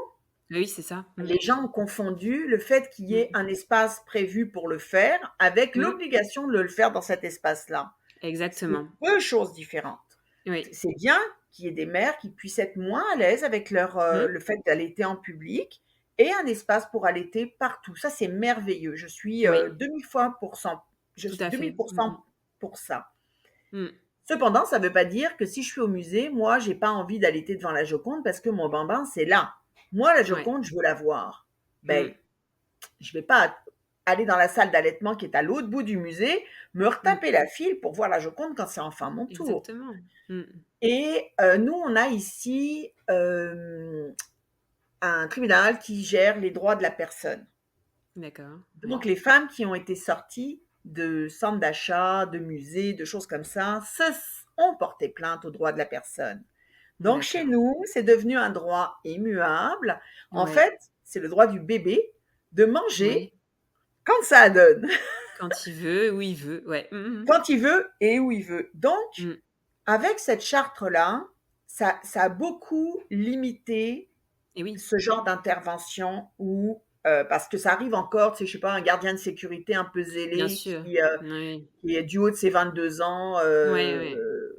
Oui, c'est ça. Mmh. les gens ont confondu le fait qu'il y ait Mmh. un espace prévu pour le faire avec Mmh. l'obligation de le faire dans cet espace-là. C'est Exactement. deux choses différentes. Oui. C'est bien qu'il y ait des mères qui puissent être moins à l'aise avec Mmh. le fait d'allaiter en public et un espace pour allaiter partout. Ça, c'est merveilleux. Oui, Demi fois pour cent, je tout suis à fait. Mmh 2000% mh. pour ça. Mmh. Cependant, ça ne veut pas dire que si je suis au musée, moi, j'ai pas envie d'allaiter devant la Joconde parce que mon bambin, c'est là. Moi, la Ouais. Joconde, je veux la voir. Ben, Mmh. je vais pas aller dans la salle d'allaitement qui est à l'autre bout du musée, me Mmh. retaper la file pour voir la Joconde quand c'est enfin mon tour. Exactement. Mmh. Et nous, on a ici un tribunal qui gère les droits de la personne. D'accord. Donc, Ouais. les femmes qui ont été sorties de centres d'achat, de musées, de choses comme ça, ont porté plainte aux droits de la personne. Donc, chez D'accord. nous, c'est devenu un droit immuable. En Ouais. fait, c'est le droit du bébé de manger Oui. quand ça donne, Quand il veut, où il veut. Ouais. Mmh mh. quand il veut et où il veut. Donc, Mmh. avec cette charte-là, ça a beaucoup limité Et oui, ce genre d'intervention où, parce que ça arrive encore, tu sais, je sais pas, un gardien de sécurité un peu bien zélé sûr. Oui. qui est du haut de ses 22 ans, Ouais, ouais.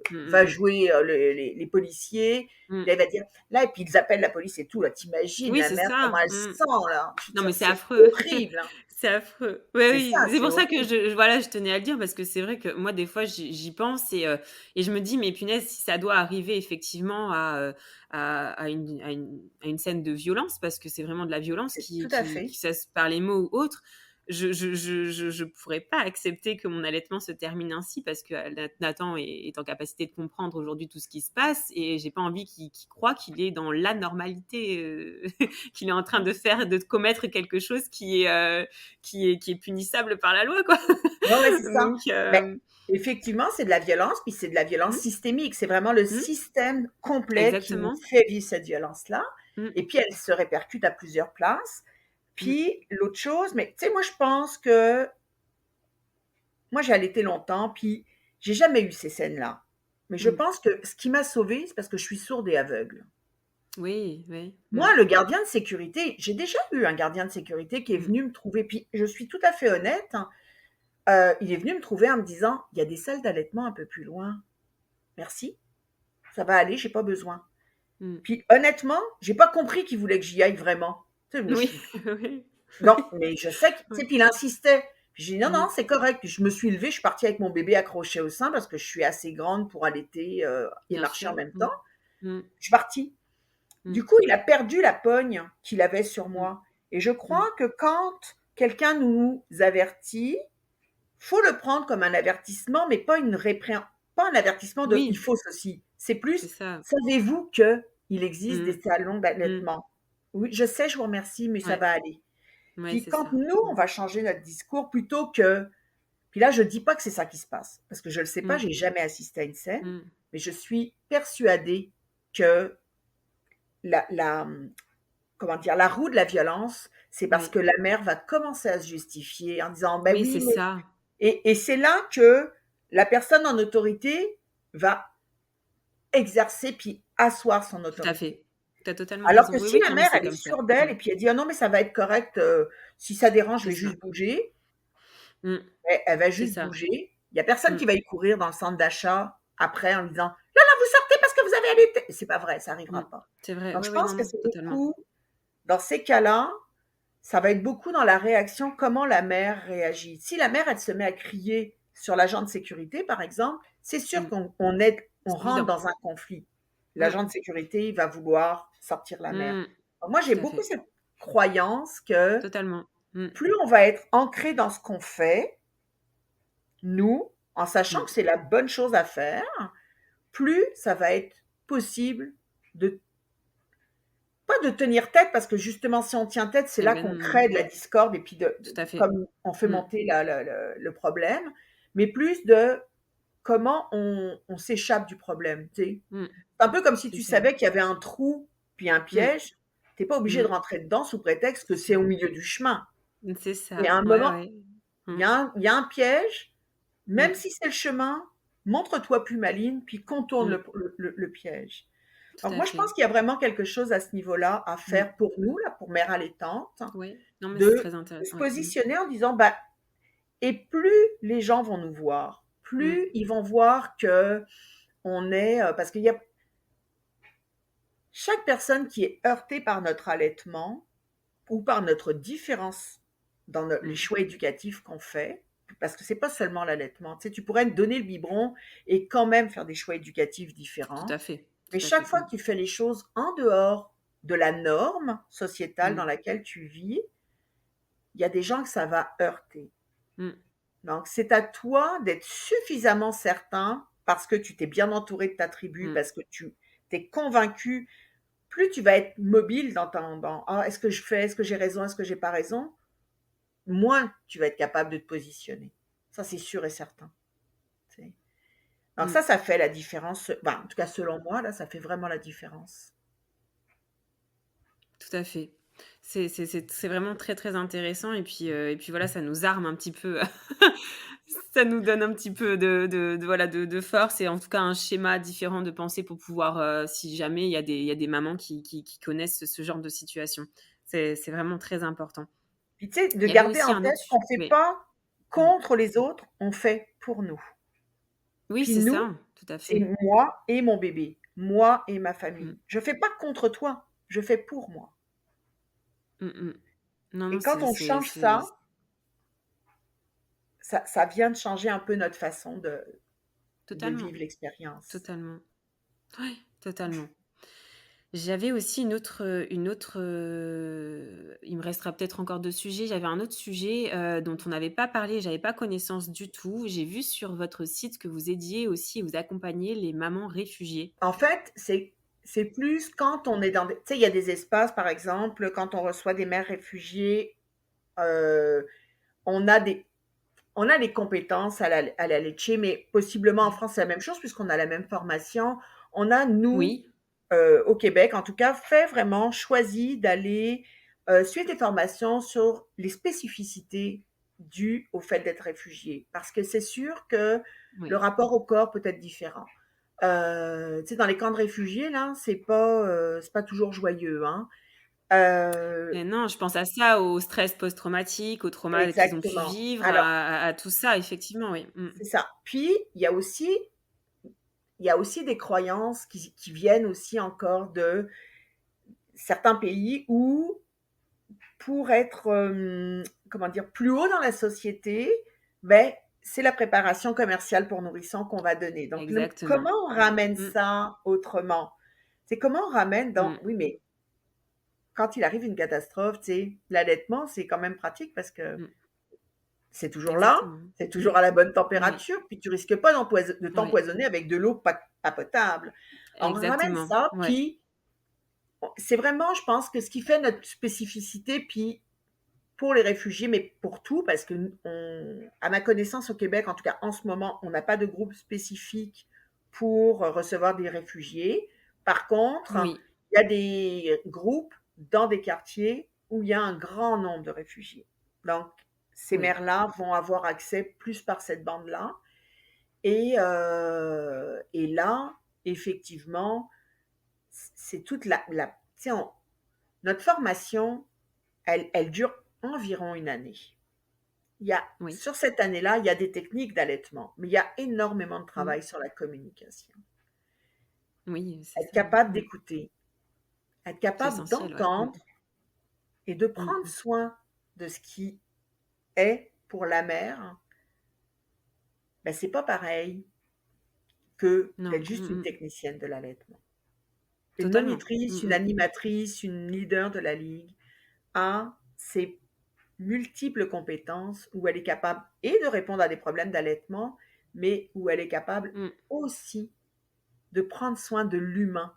Mmh, va mmh, mmh. jouer les policiers. Mmh. Là, il va dire, là, et puis ils appellent la police et tout, là, t'imagines Oui, la c'est mère, comment ça. elle Mmh. sent, là. Je veux Non, mais dire, c'est c'est affreux. horrible, hein. C'est affreux. Ouais, C'est ça, oui, c'est c'est pour ça que horrible. voilà, je tenais à le dire parce que c'est vrai que moi, des fois, j'y pense et je me dis: «Mais punaise, si ça doit arriver effectivement à une scène de violence», parce que c'est vraiment de la violence C'est tout à qui fait. cesse par les mots ou autre, je pourrais pas accepter que mon allaitement se termine ainsi parce que Nathan est en capacité de comprendre aujourd'hui tout ce qui se passe et j'ai pas envie qu'il croie qu'il est dans l'anormalité, qu'il est en train de commettre quelque chose qui est punissable par la loi, quoi. Ouais, ouais, c'est ça. Donc, Mais effectivement, c'est de la violence, puis c'est de la violence mmh, systémique. C'est vraiment le mmh, système complet qui nous exactement. fait vivre cette violence-là. Mmh, Et puis, elle se répercute à plusieurs places. mmh, Puis, l'autre chose, mais tu sais, moi, je pense que moi, j'ai allaité longtemps, puis j'ai jamais eu ces scènes-là. Mais je mmh. pense que ce qui m'a sauvée, c'est parce que je suis sourde et aveugle. Oui, oui. Mmh, Moi, le gardien de sécurité, j'ai déjà eu un gardien de sécurité qui est mmh. venu me trouver, puis je suis tout à fait honnête, hein, il est venu me trouver en me disant: «Il y a des salles d'allaitement un peu plus loin. Merci, ça va aller, j'ai pas besoin». Mmh. Puis honnêtement, j'ai pas compris qu'il voulait que j'y aille vraiment. Tu sais, je me Oui, suis oui. non, mais je sais que tu sais, Ouais. puis il insistait. Puis j'ai dit: «Non, non, Mmh. c'est correct». Puis je me suis levée, je suis partie avec mon bébé accroché au sein parce que je suis assez grande pour allaiter, et Bien marcher en sûr. même Mmh. temps. Mmh. Je suis partie. Mmh. Du coup, il a perdu la pogne qu'il avait sur Mmh. moi et je Mmh. crois que quand quelqu'un nous avertit, faut le prendre comme un avertissement, mais pas un avertissement de: «Il Oui, faut ceci». C'est c'est plus: ça. «Savez-vous qu'il existe Mmh. des salons Mmh. d'allaitement?» «Oui, je sais, je vous remercie, mais ça Ouais. va aller». Ouais, Puis c'est quand ça. nous, on Mmh. va changer notre discours plutôt que puis là, je dis pas que c'est ça qui se passe, parce que je le sais pas, Mmh. j'ai jamais assisté à une scène, Mmh. mais je suis persuadée que la, comment dire? La roue de la violence, c'est parce Oui. que la mère va commencer à se justifier en disant: «Ben Oui, c'est oui, mais» ça. et c'est là que la personne en autorité va exercer puis asseoir son Tout à autorité. fait. Tu as totalement Alors raison. que Oui, si oui, la non, mais mère, c'est elle est comme ça. sûre Mmh. d'elle et puis elle dit: «Ah non, mais ça va être correct, si ça dérange, je C'est vais ça. juste bouger», Mmh. elle va C'est juste ça. bouger. Il y a personne Mmh. qui va y courir dans le centre d'achat après en lui disant: «Là, là, vous sortez parce que vous avez allaité». C'est pas vrai, ça Mmh. arrivera pas. C'est vrai. Donc Oui, je oui, pense non, que non, c'est totalement. beaucoup dans ces cas-là, ça va être beaucoup dans la réaction, comment la mère réagit. Si la mère, elle se met à crier sur l'agent de sécurité, par exemple, c'est sûr Mmh. on C'est rentre évident. dans un conflit. Mmh. L'agent de sécurité, il va vouloir sortir la mère. Mmh. Donc moi, j'ai Tout à beaucoup fait. cette croyance que Totalement. Mmh. plus on va être ancré dans ce qu'on fait, nous, en sachant Mmh. que c'est la bonne chose à faire, plus ça va être possible de pas de tenir tête, parce que justement, si on tient tête, c'est Et là ben, qu'on crée de la discorde et puis tout à fait. comme on fait Mmh. monter le problème, mais plus de comment on s'échappe du problème, tu sais. Mmh. C'est un peu comme si C'est tu ça. savais qu'il y avait un trou puis un Mmh. piège, tu es pas obligé de Mmh. rentrer dedans sous prétexte que C'est c'est ça. au milieu du chemin. C'est Et ça. à un Ouais, moment, ouais. il Mmh. y a un piège, même Mmh. si c'est le chemin, montre-toi plus maligne, puis contourne Mmh. le piège. Tout Donc à moi, je pense fait. qu'il y a vraiment quelque chose à ce niveau-là à Mmh. faire pour nous, là, pour mères allaitantes, Oui. Non, mais c'est de très se intéressant. Ouais. Mmh. positionner en disant, bah, et plus les gens vont nous voir, Mmh. plus ils vont voir que on est, parce qu'il y a chaque personne qui est heurtée par notre allaitement ou par notre différence dans les Mmh. choix éducatifs qu'on fait, parce que c'est pas seulement l'allaitement. Tu sais, tu pourrais donner le biberon et quand même faire des choix éducatifs Tout différents. à fait, Mais tout à chaque fait. fois que tu fais les choses en dehors de la norme sociétale Mmh. dans laquelle tu vis, il y a des gens que ça va heurter. Mmh. Donc, c'est à toi d'être suffisamment certain, parce que tu t'es bien entouré de ta tribu, Mmh. parce que tu t'es convaincu, plus tu vas être mobile dans ah, est-ce que je fais, est-ce que j'ai raison, est-ce que j'ai pas raison, moins tu vas être capable de te positionner. Ça, c'est sûr et certain. Tu sais. Donc Mmh. ça fait la différence. Ben, en tout cas, selon moi, là, ça fait vraiment la différence. Tout à fait. C'est vraiment très, très intéressant et puis voilà, ça nous arme un petit peu, ça nous donne un petit peu de voilà, de force et en tout cas un schéma différent de pensée pour pouvoir, si jamais il y a des mamans qui connaissent ce genre de situation. C'est vraiment très important. Puis tu sais, de Il y avait garder aussi en un tête autre qu'on fait oui. pas Mmh. contre les autres, on fait pour nous. Oui, Puis c'est nous, ça, tout à c'est fait. moi et mon bébé, moi et ma famille. Mmh. Je fais pas contre toi, je fais pour moi. Mmh mh. Non, non, Et quand on change ça, ça vient de changer un peu notre façon de totalement, vivre l'expérience. totalement. Oui, totalement. J'avais aussi il me restera peut-être encore 2 sujets. J'avais un autre sujet, dont on n'avait pas parlé, j'avais pas connaissance du tout. J'ai vu sur votre site que vous aidiez aussi et vous accompagniez les mamans réfugiées. En fait, c'est plus quand on est dans des, tu sais, il y a des espaces, par exemple, quand on reçoit des mères réfugiées, heu, on a des on a des compétences à la Lecce, mais possiblement en Mmh. France, c'est la même chose puisqu'on a la même formation. On a, nous, Oui, au Québec, en tout cas, fait vraiment choisi d'aller, suivre des formations sur les spécificités dues au fait d'être réfugié. Parce que c'est sûr que le oui. rapport au corps peut être différent. Tu sais, dans les camps de réfugiés, là, c'est pas toujours joyeux, hein. Et Heu, non, je pense à ça, au stress post-traumatique, au trauma qu'ils ont pu exactement. vivre, Alors, à tout ça, effectivement, oui. Mmh. c'est ça. Puis, il y a aussi des croyances qui viennent aussi encore de certains pays où, pour être, comment dire, plus haut dans la société, ben, c'est la préparation commerciale pour nourrissons qu'on va donner. Donc, Exactement. comment on ramène Mmh. ça autrement? C'est comment on ramène dans, Mmh. oui, mais quand il arrive une catastrophe, tu sais, l'allaitement, c'est quand même pratique parce que Mmh. c'est toujours là, Exactement. c'est toujours à la bonne Oui, température, puis tu risques pas de oui, t'empoisonner avec de l'eau pas potable. On ramène exactement. ça, Ouais. puis c'est vraiment, je pense, que ce qui fait notre spécificité, puis pour les réfugiés, mais pour tout, parce que à ma connaissance au Québec, en tout cas en ce moment, on n'a pas de groupe spécifique pour recevoir des réfugiés. Par contre, Oui, il y a des groupes dans des quartiers où il y a un grand nombre de réfugiés. Donc, ces oui, mères-là vont avoir accès plus par cette bande-là. Et là, effectivement, c'est toute tu sais, notre formation, elle dure environ une année. oui, Sur cette année-là, il y a des techniques d'allaitement, mais il y a énormément de mmh, travail sur la communication. oui, c'est Être ça. capable Mmh. d'écouter, être C'est capable essentiel, ouais. Mmh. d'entendre et de Mmh prendre mh. soin de ce qui est pour la mère, ben, c'est pas pareil que Non, d'être juste mmh une mh. technicienne de l'allaitement. Une Totalement. monitrice, Mmh une mh. animatrice, une leader de la ligue a ces multiples compétences où elle est capable et de répondre à des problèmes d'allaitement, mais où elle est capable Mmh. aussi de prendre soin de l'humain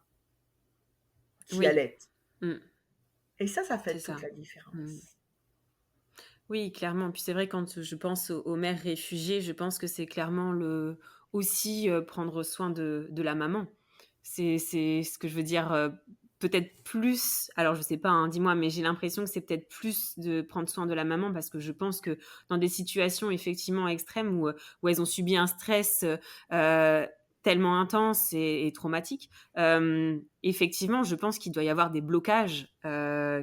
qui Oui. allait. Mmh. Et ça C'est fait toute ça. la Mmh. différence. Oui, clairement. Puis c'est vrai quand je pense aux mères réfugiées, je pense que c'est clairement le aussi, prendre soin de la maman. C'est ce que je veux dire, peut-être plus alors je sais pas, hein, dis-moi, mais j'ai l'impression que c'est peut-être plus de prendre soin de la maman parce que je pense que dans des situations effectivement extrêmes où elles ont subi un stress, tellement intense et traumatique, effectivement, je pense qu'il doit y avoir des blocages,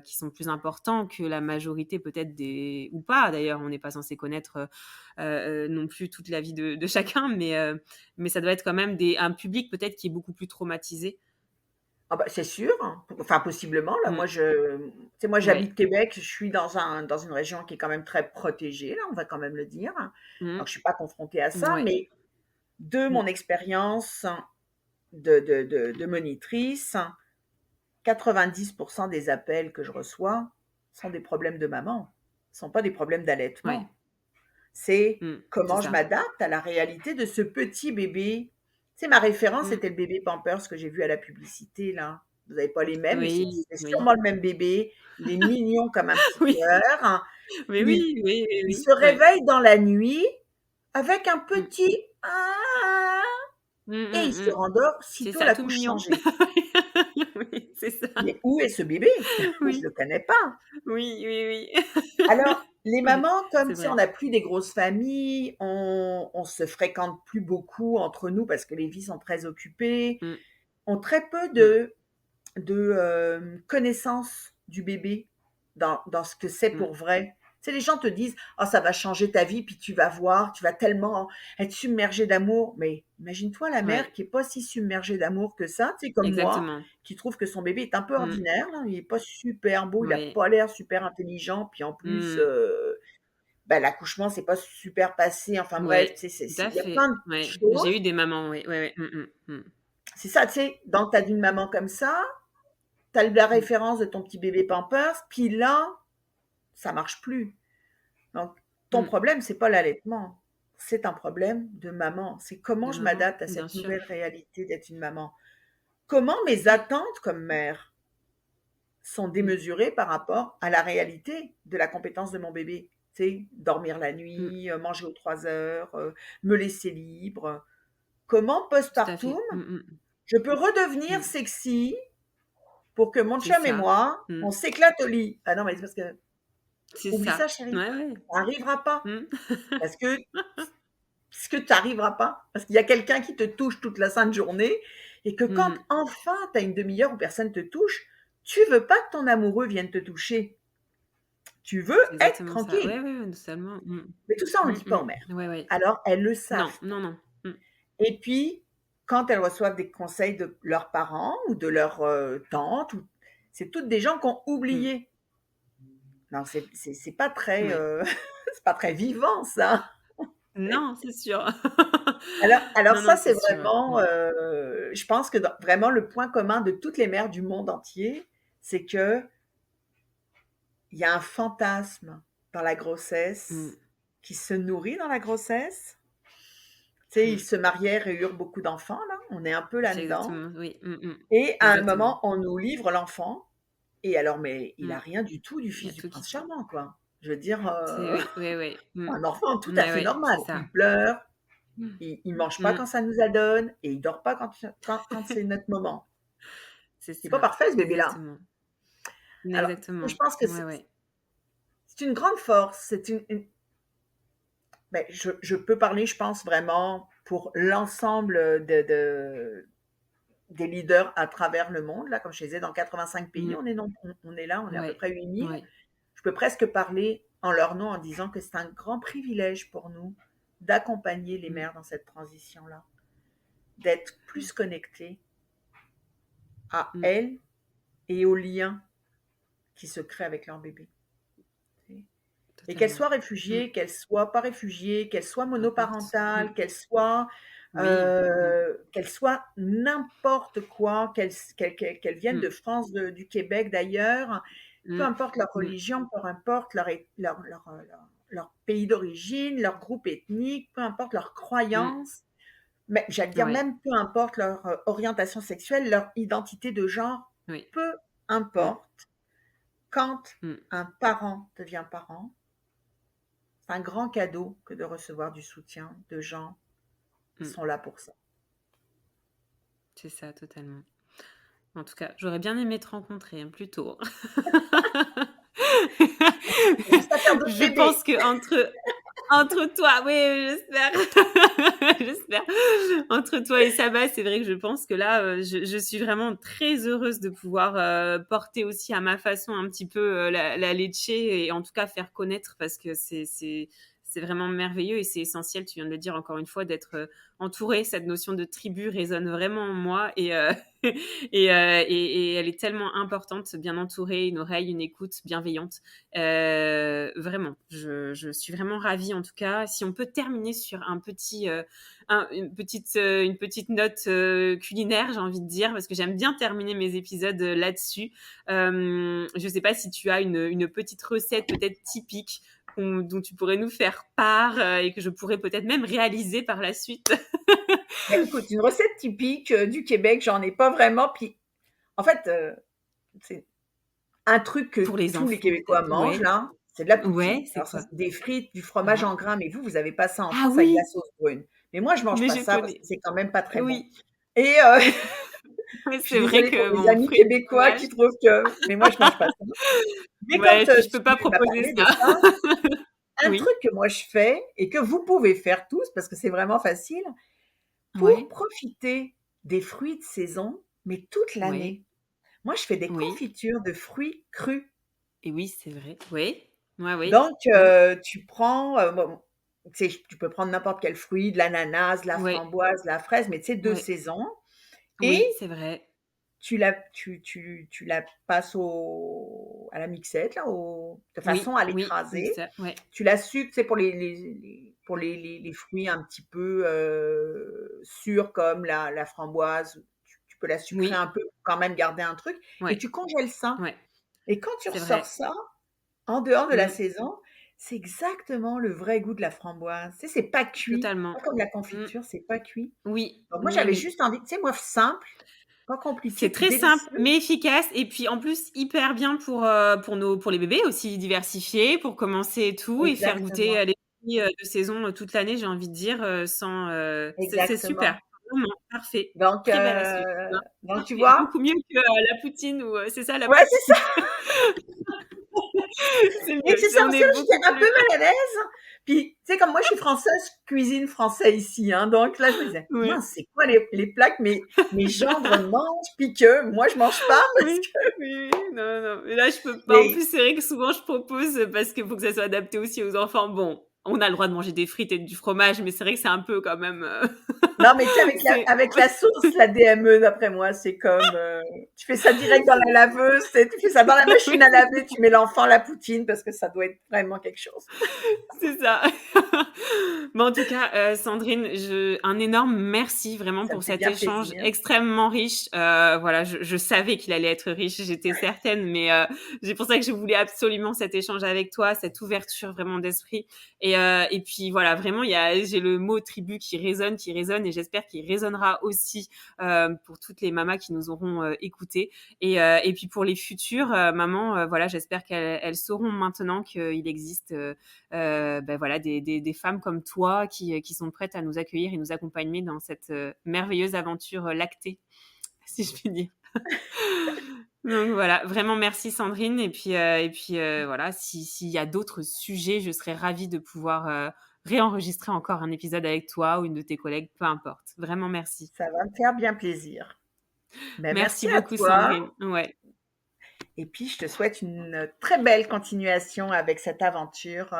qui sont plus importants que la majorité peut-être des ou pas d'ailleurs, on n'est pas censé connaître, non plus toute la vie de chacun, mais ça doit être quand même un public peut-être qui est beaucoup plus traumatisé. Ah bah, c'est sûr, hein. Enfin possiblement là, Mmh. moi Ouais. j'habite Québec, je suis dans une région qui est quand même très protégée là, on va quand même le dire. Mmh. Donc je suis pas confrontée à ça, Ouais. mais de Mmh. mon expérience de monitrice, 90 des appels que je reçois sont des problèmes de maman, ce sont pas des problèmes Ouais. d'allaitement. C'est Mmh. C'est comment je ça. m'adapte à la réalité de ce petit bébé. Tu sais, ma référence, Mmh. c'était le bébé Pampers que j'ai vu à la publicité, là. Vous n'avez pas les mêmes, mais Oui, c'est oui. sûrement le même bébé. Il est mignon comme un petit Oui, cœur, hein. mais Il oui, oui, oui, il oui. se Ouais. réveille dans la nuit avec un Mmh. petit «ah» Mmh, et il mmh, se mmh. rendort C'est sitôt ça, la tout couche mignon. changée. Oui, c'est ça. Mais où est ce bébé? Je Oui, le connais pas. oui, oui, Alors, oui. les Ouais, mamans, comme c'est tu sais, on vrai. n'a plus des grosses familles, on se fréquente plus beaucoup entre nous parce que les vies sont très occupées, Mmh, ont très peu mmh. de connaissance du bébé dans ce que c'est Mmh. pour vrai. Tu sais, les gens te disent: «Oh, ça va changer ta vie, puis tu vas voir, tu vas tellement être submergé d'amour». Mais imagine-toi la mère Ouais, qui est pas si submergée d'amour que ça, tu sais, comme moi, exactement. qui trouve que son bébé est un peu Mmh. ordinaire, là, il est pas super beau, il a Oui. pas l'air super intelligent, puis en plus, Mmh. bah, l'accouchement s'est pas super passé, enfin bref, Ouais, tu sais, tout c'est à il y a plein fait. de Ouais, j'ai choses. eu des mamans, ouais, ouais, ouais. Mmh, mmh, mmh. C'est ça, tu sais, dans le cas d'une maman comme ça, tu as la Mmh, référence de ton petit bébé Pampers, puis là, ça marche plus. Donc ton mmh. problème, c'est pas l'allaitement, c'est un problème de maman. C'est comment De je maman, m'adapte à bien cette sûr. nouvelle réalité d'être une maman. Comment mes Mmh, attentes comme mère sont mmh, démesurées par rapport à la réalité de la compétence de mon bébé. Tu sais, dormir la mmh. nuit, manger aux 3 heures, me laisser libre. Comment Tout à postpartum, fait. Mmh, mmh, je peux redevenir mmh. sexy pour que mon C'est chum et ça. moi, Mmh. on s'éclate au lit. Ah non, mais c'est parce que C'est oublie ça ça. chérie, Ouais, ouais. ça arrivera pas. Mmh. Parce que tu arriveras pas. Parce qu'il y a quelqu'un qui te touche toute la sainte journée et que quand Mmh. enfin tu as une demi-heure où personne te touche, tu veux pas que ton amoureux vienne te toucher. Tu veux C'est être exactement ça. Ouais, tranquille. ouais, ouais, totalement. Mmh. Mais tout ça, on le Mmh dit pas aux mères. mh. Ouais, ouais. Alors, elles le Non, savent non, pas. non. Mmh. Et puis, quand elles reçoivent des conseils de leurs parents ou de leurs tantes, c'est toutes des gens qui ont Mmh. oublié. Non, c'est pas très, Ouais. c'est pas très vivant ça. Non, c'est sûr. Alors Non, non, ça, c'est c'est sûr, ouais. vraiment, Mmh. je pense que vraiment le point commun de toutes les mères du monde entier, c'est que il y a un fantasme dans la Mmh. grossesse qui se nourrit dans la grossesse. Tu sais, ils Mmh. se marièrent et eurent beaucoup d'enfants là, on est un peu C'est là-dedans exactement, oui. Mmh mh. et à un Exactement. moment, on nous livre l'enfant et alors mais il a Mmh. rien du tout du Il y fils a du tout qui prince se charmant, quoi. Je veux dire, c'est oui, oui, oui. Mmh. un enfant tout à Ouais, fait ouais, c'est normal. ça. Il pleure, Mmh. il mange pas Mmh. quand ça nous adonne et il dort pas quand c'est notre moment. C'est Il est pas ça. parfait ce bébé-là. Exactement. Alors, je Exactement. pense que Ouais, ouais. c'est une grande force, c'est beh, je peux parler, je pense vraiment pour l'ensemble des leaders à travers le monde. Là, comme je disais, dans 85 pays, Mmh. on est là, on est à peu Ouais. près 8 000. Ouais. Je peux presque parler en leur nom en disant que c'est un grand privilège pour nous d'accompagner les Mmh. mères dans cette transition-là, d'être plus connectées à Mmh. elles et aux liens qui se créent avec leur bébé. Et qu'elles Totalement. soient Mmh. réfugiées, qu'elles soient pas réfugiées, qu'elles soient Peu importe. Mmh. monoparentales, Oui. Mmh. qu'elles soient n'importe quoi, qu'elles viennent Mmh. de France, du Québec, d'ailleurs, peu Mmh. importe leur Mmh. religion, peu importe leur pays d'origine, leur groupe ethnique, peu importe leur Mmh. croyance, mais j'allais dire Ouais. même peu importe leur orientation sexuelle, leur identité de genre, Oui. peu Mmh. importe, quand Mmh. un parent devient parent, c'est un grand cadeau que de recevoir du soutien de gens qui Mmh. sont là pour ça. C'est ça, totalement. En tout cas, j'aurais bien aimé te rencontrer, hein, plus tôt. Juste à faire d'autres Je bébés. pense qu'entre toi oui, oui, j'espère. J'espère. Entre toi et Saba, c'est vrai que je pense que là, je suis vraiment très heureuse de pouvoir, porter aussi à ma façon un petit peu, la laitché et en tout cas faire connaître parce que c'est c'est vraiment merveilleux et c'est essentiel, tu viens de le dire encore une fois, d'être entourée. Cette notion de tribu résonne vraiment en moi et elle est tellement importante, bien entourée, une oreille, une écoute bienveillante. Vraiment, je suis vraiment ravie en tout cas. Si on peut terminer sur une petite note culinaire, j'ai envie de dire, parce que j'aime bien terminer mes épisodes là-dessus. Je ne sais pas si tu as une petite recette peut-être typique dont tu pourrais nous faire part et que je pourrais peut-être même réaliser par la suite. Écoute, une recette typique du Québec, j'en ai pas vraiment. Puis, en fait, c'est un truc que Pour les tous les enfants, Québécois peut-être. mangent, Ouais. là, c'est de la poutine. Ouais, c'est Alors ça, quoi? c'est des frites, du fromage Ah. en grains, mais vous avez pas ça en Ah France avec de la oui, sauce brune. Mais moi, je mange mais pas je ça parce que connais. c'est quand même pas très bon. Oui, Et ouais, je suis c'est vrai désolée pour que mes bon, amis frites, québécois fromage. qui trouvent que mais moi, je mange pas ça. Mais quand, Ouais, puis je peux pas tu m'as proposer parlé de ça. ça, un Oui, truc que moi je fais et que vous pouvez faire tous parce que c'est vraiment facile, pour ouais, profiter des fruits de saison, mais toute ouais, l'année. Moi, je fais des oui, confitures de fruits crus. et oui, c'est vrai. Oui, ouais, oui. Donc, Mmh. tu prends, bon, tu sais, tu peux prendre n'importe quel fruit, de l'ananas, de la Ouais, framboise, de la fraise, mais tu sais, de ouais, saison et oui, c'est vrai. tu la passes à la mixette, là, de façon Oui, à oui, l'écraser. mixeur, ouais. Tu la sucres, tu sais, pour les fruits un petit peu, sûrs comme la framboise, tu peux la sucrer un Oui, peu pour quand même garder un truc et ouais, tu congèles ça ouais, et quand tu c'est ressors vrai. ça, en dehors de la Mmh, saison, c'est exactement le vrai goût de la framboise. Tu sais, c'est pas cuit, totalement. pas comme la Mmh, confiture, c'est pas cuit. oui, Donc moi, oui, j'avais oui. juste envie, tu sais, moi, simple, pas C'est compliqué, puis très simple, délicieux. mais efficace et puis en plus hyper bien pour les bébés aussi, diversifié, pour commencer et tout et faire goûter, Exactement, les fruits, de saison, toute l'année, j'ai envie de dire, sans, c'est super, exactement. vraiment parfait. Donc, Très belle astuce. Non, tu parfait, vois? beaucoup mieux que, la poutine ou, c'est ça la Ouais, c'est poutine? ça. C'est Et mieux, c'est ça on aussi, est là, beaucoup j'étais un peu plus mal à l'aise. Puis, tu sais, comme moi, je suis française, je cuisine français ici, hein. Donc là, je me disais: oui, «Mince, c'est quoi les plats que mes gendres mangent, puis que moi, je mange pas?» parce oui, que oui, oui, non, non, mais là je peux pas. En mais plus, c'est vrai que souvent je propose, parce qu'il faut que ça soit adapté aussi aux enfants. Bon, on a le droit de manger des frites et du fromage, mais c'est vrai que c'est un peu quand même, non, mais tu sais, avec la c'est avec la sauce, la DME, d'après moi, c'est comme, tu fais ça direct dans la laveuse, tu fais ça dans la machine à laver, tu mets l'enfant la poutine parce que ça doit être vraiment quelque chose. c'est ça. Mais en tout cas, Sandrine, un énorme merci vraiment Ça me pour fait cet bien échange plaisir. extrêmement riche. Voilà, je savais qu'il allait être riche, j'étais certaine, mais c'est pour ça que je voulais absolument cet échange avec toi, cette ouverture vraiment d'esprit. Et puis voilà, vraiment, j'ai le mot tribu qui résonne, et j'espère qu'il résonnera aussi pour toutes les mamas qui nous auront écoutées. Et puis pour les futures mamans, voilà, j'espère qu'elles sauront maintenant qu'il existe voilà, des femmes comme toi qui sont prêtes à nous accueillir et nous accompagner dans cette merveilleuse aventure lactée, si je puis dire. Donc voilà, vraiment merci Sandrine. Et puis voilà, s'il y a d'autres sujets, je serais ravie de pouvoir réenregistrer encore un épisode avec toi ou une de tes collègues, peu importe. Vraiment merci. Ça va me faire bien plaisir. Ben, Merci merci à beaucoup toi Sandrine. Ouais, et puis je te souhaite une très belle continuation avec cette aventure,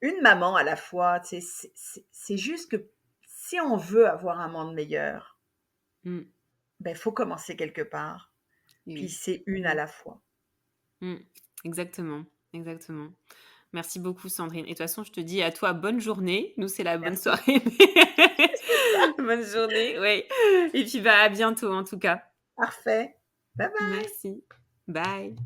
une maman à la fois, tu sais, c'est juste que si on veut avoir un monde meilleur, mmh, ben, faut commencer quelque part, puis oui. c'est une à Mmh, la fois. mmh. Exactement, exactement. Merci beaucoup Sandrine. Et de toute façon, je te dis à toi bonne journée. Nous, c'est la bonne Merci. soirée. Bonne journée, oui. Et puis, bah, à bientôt en tout cas. Parfait. Bye bye. Merci. Bye.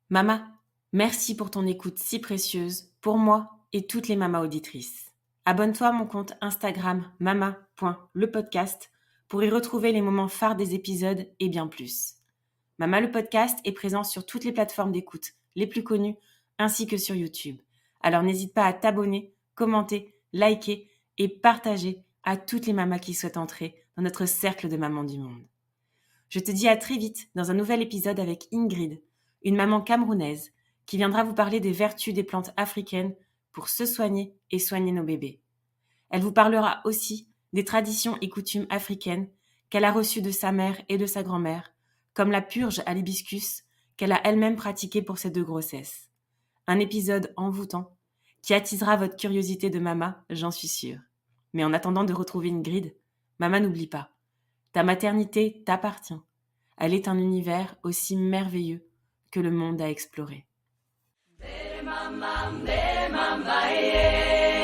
Mama, merci pour ton écoute si précieuse pour moi et toutes les mamas auditrices. Abonne-toi à mon compte Instagram mama.lepodcast pour y retrouver les moments phares des épisodes et bien plus. Mama le podcast est présent sur toutes les plateformes d'écoute les plus connues ainsi que sur YouTube. Alors n'hésite pas à t'abonner, commenter, liker et partager à toutes les mamas qui souhaitent entrer dans notre cercle de mamans du monde. Je te dis à très vite dans un nouvel épisode avec Ingrid, une maman camerounaise qui viendra vous parler des vertus des plantes africaines pour se soigner et soigner nos bébés. Elle vous parlera aussi des traditions et coutumes africaines qu'elle a reçues de sa mère et de sa grand-mère, comme la purge à l'hibiscus qu'elle a elle-même pratiquée pour ses 2 grossesses. Un épisode envoûtant qui attisera votre curiosité de Mama, j'en suis sûre. Mais en attendant de retrouver Ingrid, Mama, n'oublie pas, ta maternité t'appartient. Elle est un univers aussi merveilleux que le monde à explorer. Mama, mama, yeah.